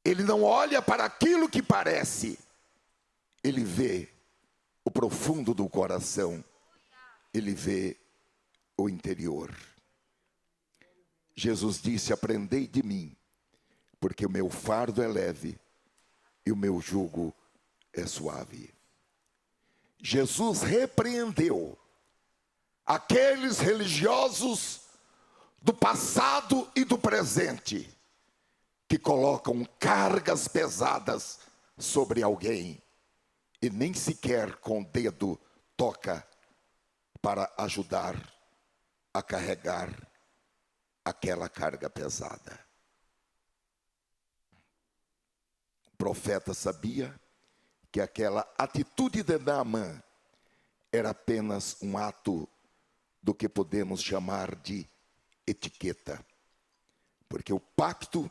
Ele não olha para aquilo que parece. Ele vê o profundo do coração. Ele vê o interior. Jesus disse, aprendei de mim, porque o meu fardo é leve e o meu jugo é suave. Jesus repreendeu aqueles religiosos do passado e do presente que colocam cargas pesadas sobre alguém e nem sequer com o dedo toca para ajudar a carregar aquela carga pesada. O profeta sabia que aquela atitude de Naamã era apenas um ato do que podemos chamar de etiqueta. Porque o pacto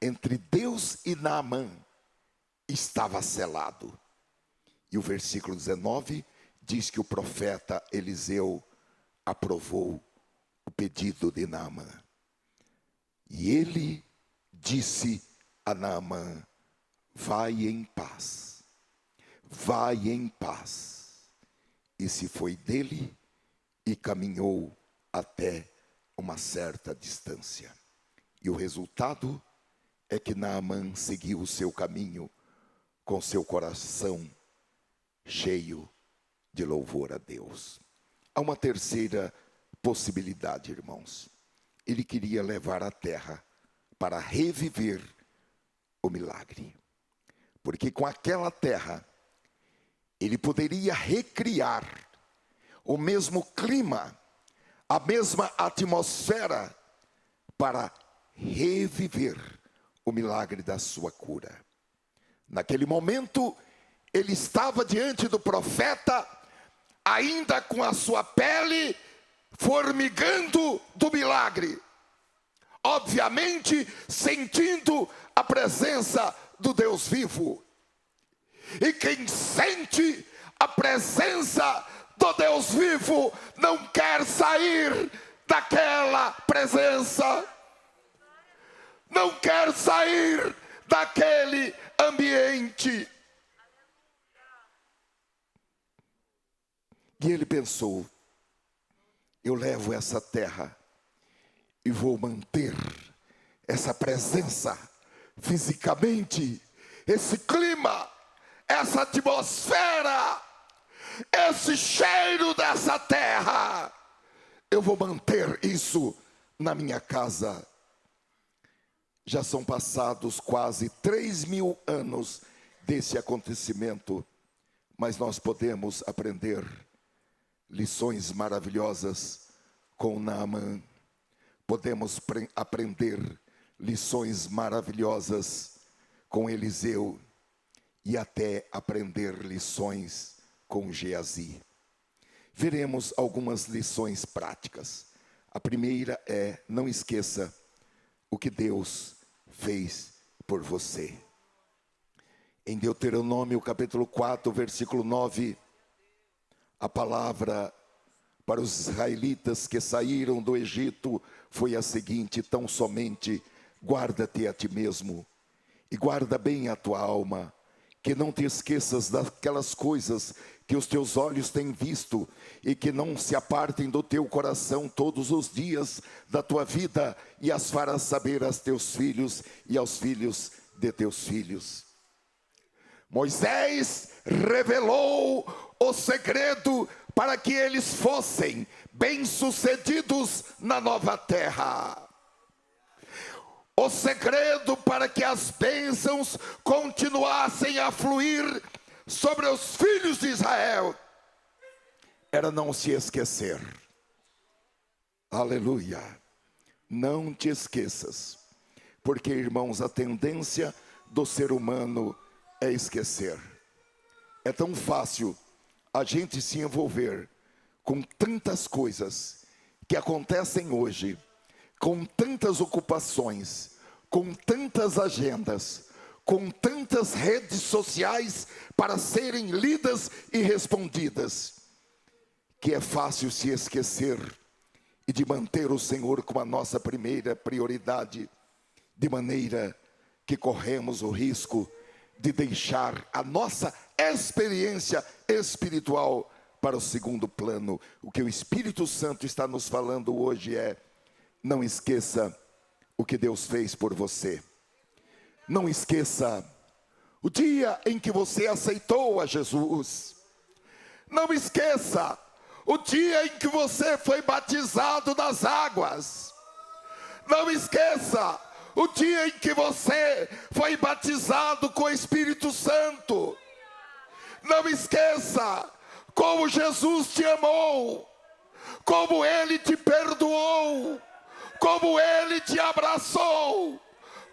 entre Deus e Naamã estava selado. E o versículo 19 diz que o profeta Eliseu aprovou o pedido de Naamã. E ele disse a Naamã, vai em paz. Vai em paz. E se foi dele e caminhou até uma certa distância. E o resultado é que Naamã seguiu o seu caminho com seu coração cheio de louvor a Deus. Há uma terceira possibilidade, irmãos. Ele queria levar a terra para reviver o milagre. Porque com aquela terra ele poderia recriar o mesmo clima, a mesma atmosfera para reviver o milagre da sua cura. Naquele momento, ele estava diante do profeta, ainda com a sua pele formigando do milagre. Obviamente, sentindo a presença do Deus vivo. E quem sente a presença do Deus vivo não quer sair daquela presença, não quer sair daquele ambiente. E ele pensou, eu levo essa terra e vou manter essa presença fisicamente, esse clima, essa atmosfera, esse cheiro dessa terra. Eu vou manter isso na minha casa. Já são passados quase 3.000 anos desse acontecimento, mas nós podemos aprender lições maravilhosas com Naamã. Podemos aprender lições maravilhosas com Eliseu e até aprender lições com Geazi. Veremos algumas lições práticas. A primeira é: não esqueça o que Deus fez por você. Em Deuteronômio capítulo 4, versículo 9, a palavra para os israelitas que saíram do Egito foi a seguinte: tão somente guarda-te a ti mesmo e guarda bem a tua alma, que não te esqueças daquelas coisas que os teus olhos têm visto e que não se apartem do teu coração todos os dias da tua vida, e as farás saber aos teus filhos e aos filhos de teus filhos. Moisés revelou o segredo para que eles fossem bem-sucedidos na nova terra. O segredo para que as bênçãos continuassem a fluir sobre os filhos de Israel era não se esquecer. Aleluia. Não te esqueças. Porque, irmãos, a tendência do ser humano é esquecer. É tão fácil a gente se envolver com tantas coisas que acontecem hoje, com tantas ocupações, com tantas agendas, com tantas redes sociais para serem lidas e respondidas, que é fácil se esquecer e de manter o Senhor como a nossa primeira prioridade, de maneira que corremos o risco de deixar a nossa experiência espiritual para o segundo plano. O que o Espírito Santo está nos falando hoje é: não esqueça o que Deus fez por você. Não esqueça o dia em que você aceitou a Jesus. Não esqueça o dia em que você foi batizado nas águas. Não esqueça o dia em que você foi batizado com o Espírito Santo. Não esqueça como Jesus te amou, como Ele te perdoou, como Ele te abraçou,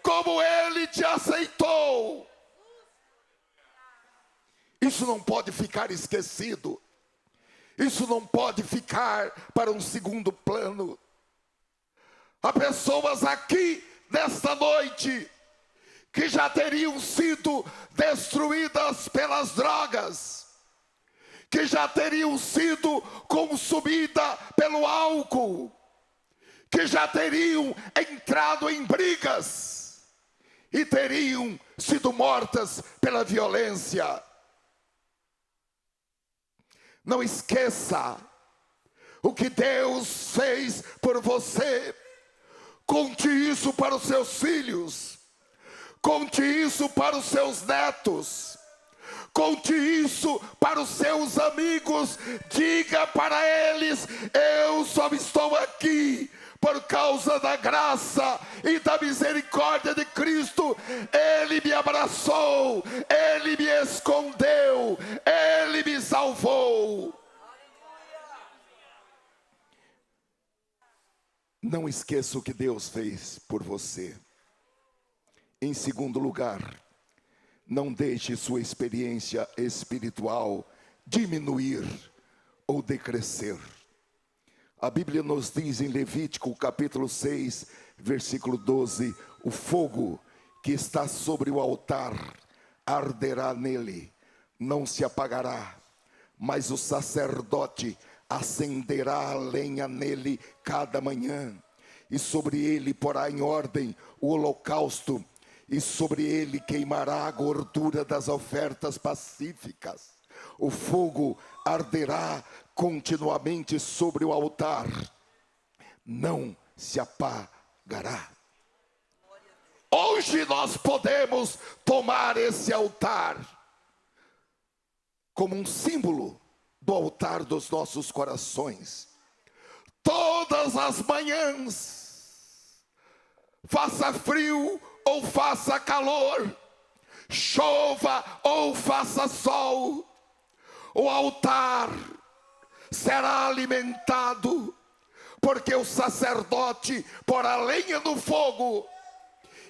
como Ele te aceitou. Isso não pode ficar esquecido. Isso não pode ficar para um segundo plano. Há pessoas aqui nesta noite que já teriam sido destruídas pelas drogas, que já teriam sido consumidas pelo álcool, que já teriam entrado em brigas e teriam sido mortas pela violência. Não esqueça o que Deus fez por você. Conte isso para os seus filhos. Conte isso para os seus netos. Conte isso para os seus amigos. Diga para eles: eu só estou aqui por causa da graça e da misericórdia de Cristo. Ele me abraçou, Ele me escondeu, Ele me salvou. Não esqueça o que Deus fez por você. Em segundo lugar, não deixe sua experiência espiritual diminuir ou decrescer. A Bíblia nos diz em Levítico capítulo 6, versículo 12: o fogo que está sobre o altar arderá nele, não se apagará, mas o sacerdote acenderá a lenha nele cada manhã, e sobre ele porá em ordem o holocausto, e sobre ele queimará a gordura das ofertas pacíficas. O fogo arderá continuamente sobre o altar, não se apagará. Hoje nós podemos tomar esse altar como um símbolo do altar dos nossos corações. Todas as manhãs, faça frio ou faça calor, chova ou faça sol, o altar será alimentado, porque o sacerdote porá lenha no fogo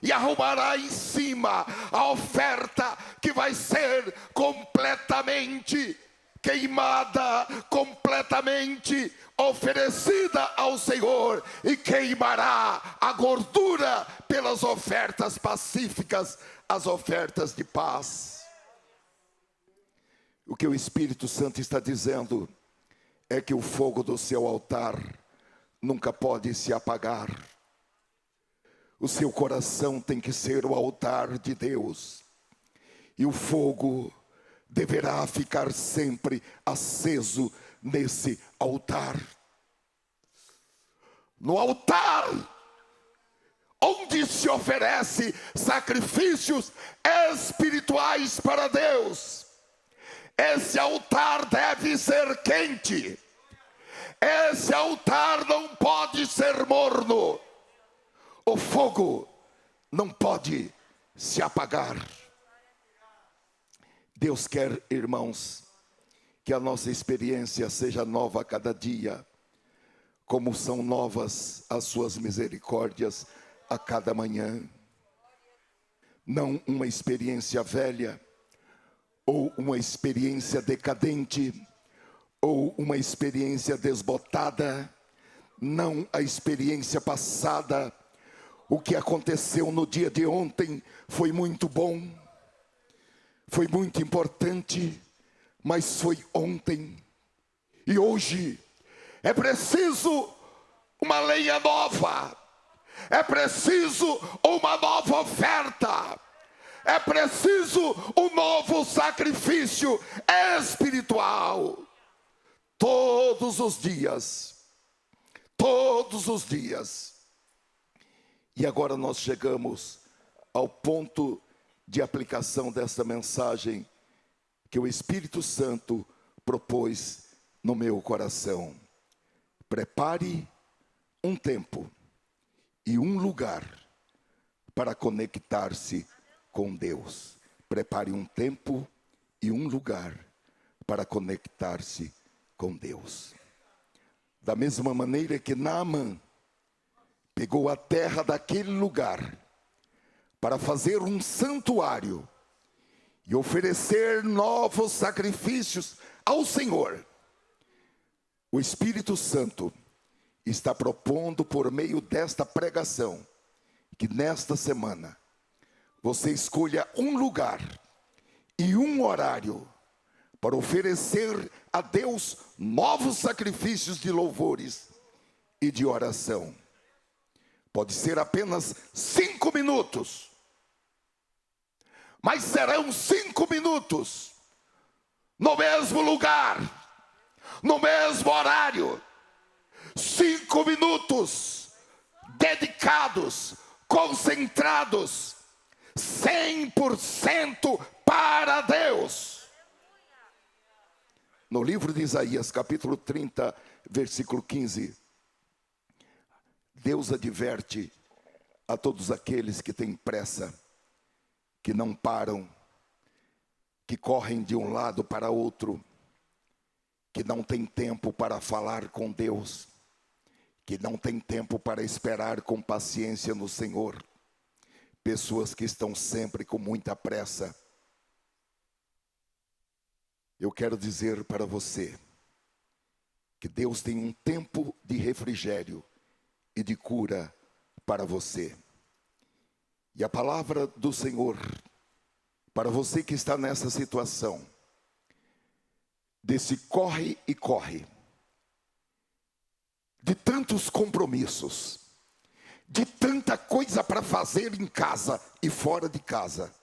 e arrumará em cima a oferta que vai ser completamente queimada, completamente oferecida ao Senhor, e queimará a gordura pelas ofertas pacíficas, as ofertas de paz. O que o Espírito Santo está dizendo é que o fogo do seu altar nunca pode se apagar. O seu coração tem que ser o altar de Deus, e o fogo deverá ficar sempre aceso nesse altar. No altar onde se oferece sacrifícios espirituais para Deus, esse altar deve ser quente. Esse altar não pode ser morno. O fogo não pode se apagar. Deus quer, irmãos, que a nossa experiência seja nova a cada dia, como são novas as suas misericórdias a cada manhã. Não uma experiência velha, ou uma experiência decadente, ou uma experiência desbotada. Não a experiência passada. O que aconteceu no dia de ontem foi muito bom, foi muito importante, mas foi ontem. E hoje é preciso uma lenha nova, é preciso uma nova oferta, é preciso um novo sacrifício espiritual. Todos os dias, todos os dias. E agora nós chegamos ao ponto de aplicação dessa mensagem que o Espírito Santo propôs no meu coração. Prepare um tempo e um lugar para conectar-se com Deus. Prepare um tempo e um lugar para conectar-se com Deus. Da mesma maneira que Naamã pegou a terra daquele lugar para fazer um santuário e oferecer novos sacrifícios ao Senhor, o Espírito Santo está propondo por meio desta pregação que nesta semana você escolha um lugar e um horário para oferecer a Deus novos sacrifícios de louvores e de oração. Pode ser apenas 5 minutos, mas serão 5 minutos no mesmo lugar, no mesmo horário. 5 minutos dedicados, concentrados, 100% para Deus. No livro de Isaías, capítulo 30, versículo 15, Deus adverte a todos aqueles que têm pressa, que não param, que correm de um lado para outro, que não têm tempo para falar com Deus, que não têm tempo para esperar com paciência no Senhor. Pessoas que estão sempre com muita pressa. Eu quero dizer para você que Deus tem um tempo de refrigério e de cura para você. E a palavra do Senhor, para você que está nessa situação, desse corre e corre, de tantos compromissos, de tanta coisa para fazer em casa e fora de casa,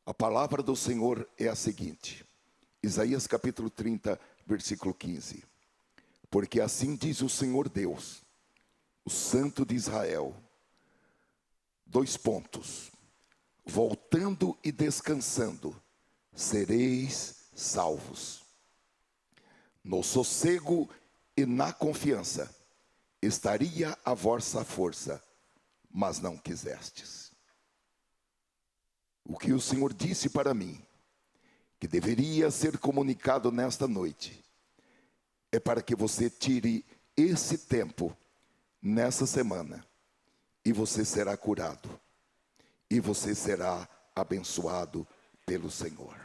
a palavra do Senhor é a seguinte, Isaías capítulo 30, versículo 15. Porque assim diz o Senhor Deus, o Santo de Israel: 2 pontos. Voltando e descansando, sereis salvos. No sossego e na confiança estaria a vossa força, mas não quisestes. O que o Senhor disse para mim, que deveria ser comunicado nesta noite, é para que você tire esse tempo, nessa semana, e você será curado, e você será abençoado pelo Senhor.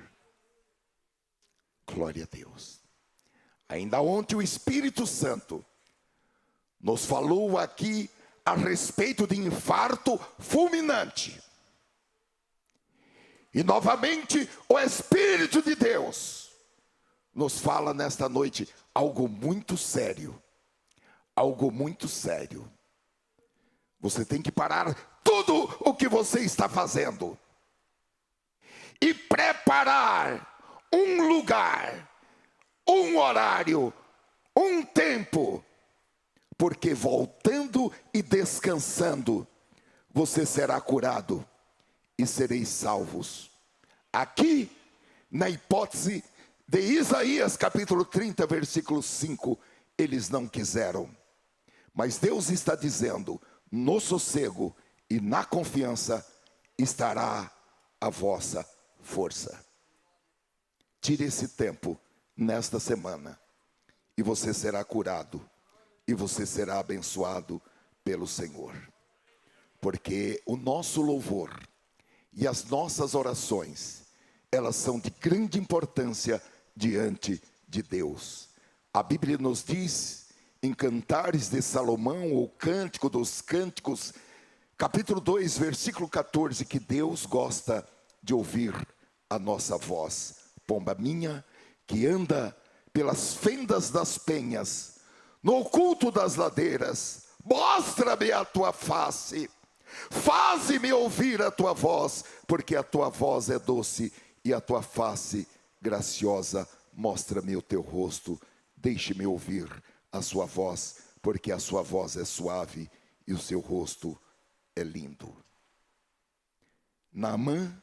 Glória a Deus. Ainda ontem o Espírito Santo nos falou aqui a respeito de infarto fulminante. E novamente o Espírito de Deus nos fala nesta noite algo muito sério. Algo muito sério. Você tem que parar tudo o que você está fazendo e preparar um lugar, um horário, um tempo, porque voltando e descansando, você será curado e sereis salvos. Aqui, na hipótese de Isaías capítulo 30, versículo 5, eles não quiseram. Mas Deus está dizendo, no sossego e na confiança estará a vossa força. Tire esse tempo nesta semana e você será curado e você será abençoado pelo Senhor. Porque o nosso louvor e as nossas orações, elas são de grande importância diante de Deus. A Bíblia nos diz em Cantares de Salomão, ou Cântico dos Cânticos, capítulo 2, versículo 14, que Deus gosta de ouvir a nossa voz. Pomba minha, que anda pelas fendas das penhas, no oculto das ladeiras, mostra-me a tua face, faze-me ouvir a tua voz, porque a tua voz é doce e a tua face graciosa. Mostra-me o teu rosto, deixe-me ouvir a sua voz, porque a sua voz é suave e o seu rosto é lindo. Naamã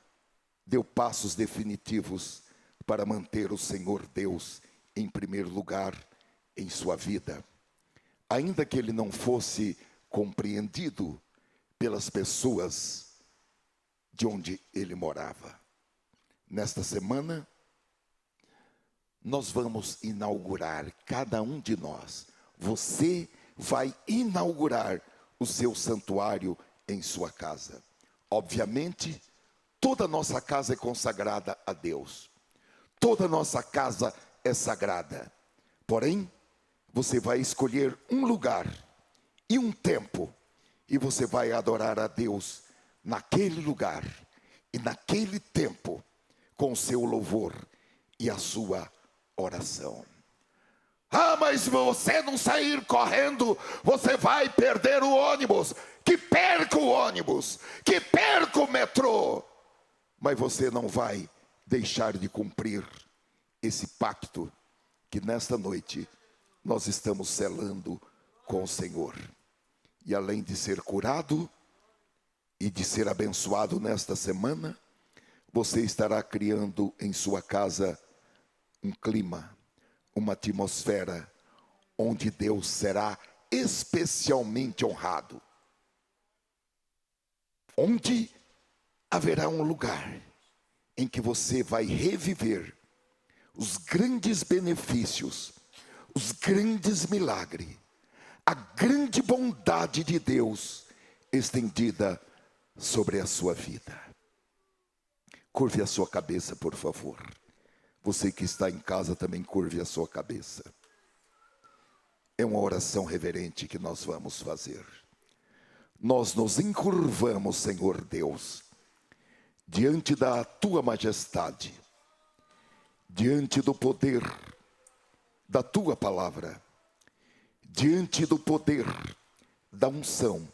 deu passos definitivos para manter o Senhor Deus em primeiro lugar em sua vida, ainda que ele não fosse compreendido pelas pessoas de onde ele morava. Nesta semana, nós vamos inaugurar, cada um de nós, você vai inaugurar o seu santuário em sua casa. Obviamente, toda nossa casa é consagrada a Deus. Toda nossa casa é sagrada. Porém, você vai escolher um lugar e um tempo, e você vai adorar a Deus naquele lugar e naquele tempo, com o seu louvor e a sua oração. Ah, mas se você não sair correndo, você vai perder o ônibus. Que perca o ônibus, que perca o metrô. Mas você não vai deixar de cumprir esse pacto que nesta noite nós estamos selando com o Senhor. E além de ser curado e de ser abençoado nesta semana, você estará criando em sua casa um clima, uma atmosfera onde Deus será especialmente honrado. Onde haverá um lugar em que você vai reviver os grandes benefícios, os grandes milagres, a grande bondade de Deus estendida sobre a sua vida. Curve a sua cabeça, por favor. Você que está em casa também curve a sua cabeça. É uma oração reverente que nós vamos fazer. Nós nos encurvamos, Senhor Deus, diante da tua majestade, diante do poder da tua palavra, diante do poder da unção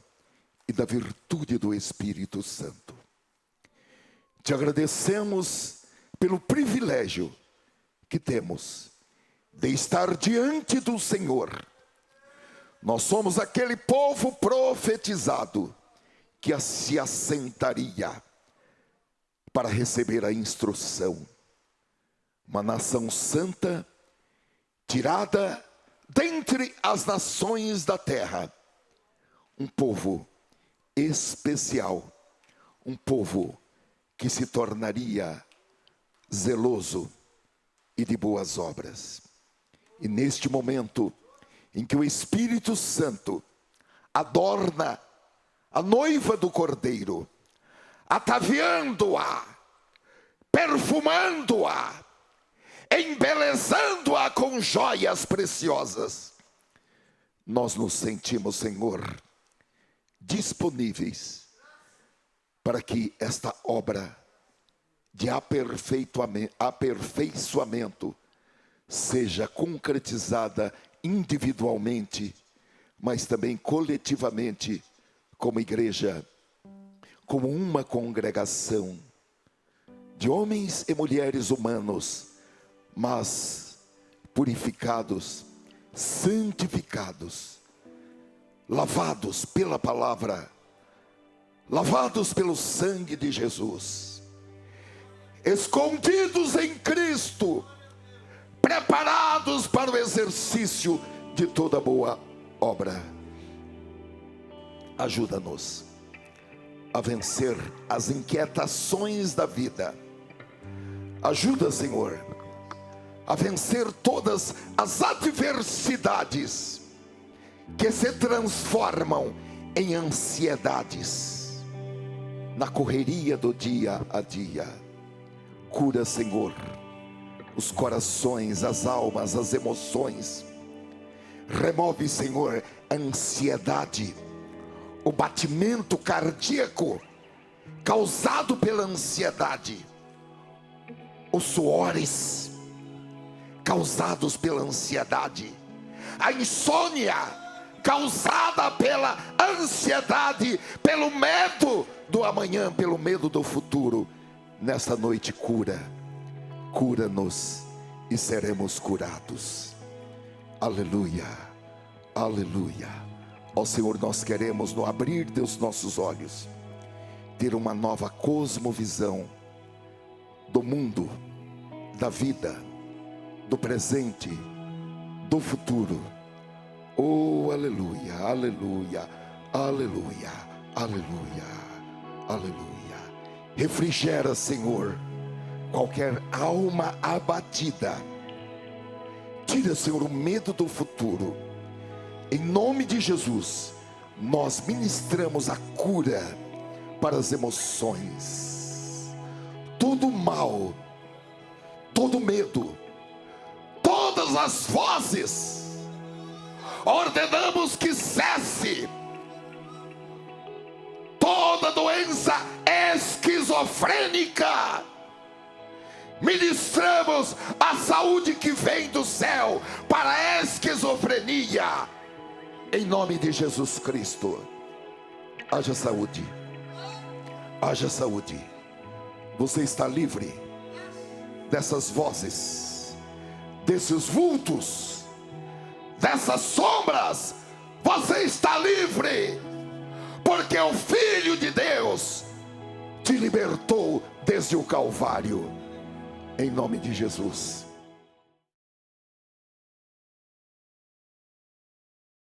e da virtude do Espírito Santo. Te agradecemos pelo privilégio que temos de estar diante do Senhor. Nós somos aquele povo profetizado que se assentaria para receber a instrução. Uma nação santa, tirada dentre as nações da terra. Um povo especial, um povo que se tornaria zeloso e de boas obras. E neste momento em que o Espírito Santo adorna a noiva do Cordeiro, ataviando-a, perfumando-a, embelezando-a com joias preciosas, nós nos sentimos, Senhor, disponíveis para que esta obra de aperfeiçoamento seja concretizada individualmente, mas também coletivamente, como igreja, como uma congregação de homens e mulheres humanos, mas purificados, santificados, lavados pela palavra, lavados pelo sangue de Jesus, escondidos em Cristo, preparados para o exercício de toda boa obra. Ajuda-nos a vencer as inquietações da vida. Ajuda, Senhor, a vencer todas as adversidades que se transformam em ansiedades na correria do dia a dia. Cura, Senhor, os corações, as almas, as emoções. Remove, Senhor, a ansiedade, o batimento cardíaco causado pela ansiedade, os suores causados pela ansiedade, a insônia causada pela ansiedade, pelo medo do amanhã, pelo medo do futuro. Nesta noite, cura-nos e seremos curados. Aleluia, aleluia. Ó Senhor, nós queremos, no abrir dos nossos olhos, ter uma nova cosmovisão do mundo, da vida, do presente, do futuro. Oh, aleluia, aleluia, aleluia, aleluia, aleluia. Refrigera, Senhor, qualquer alma abatida. Tira, Senhor, o medo do futuro. Em nome de Jesus, nós ministramos a cura para as emoções. Todo mal, todo medo, todas as vozes, ordenamos que cesse. Toda doença esquizofrênica, ministramos a saúde que vem do céu para a esquizofrenia. Em nome de Jesus Cristo, haja saúde, haja saúde. Você está livre dessas vozes, desses vultos, dessas sombras. Você está livre, porque o Filho de Deus te libertou desde o Calvário. Em nome de Jesus.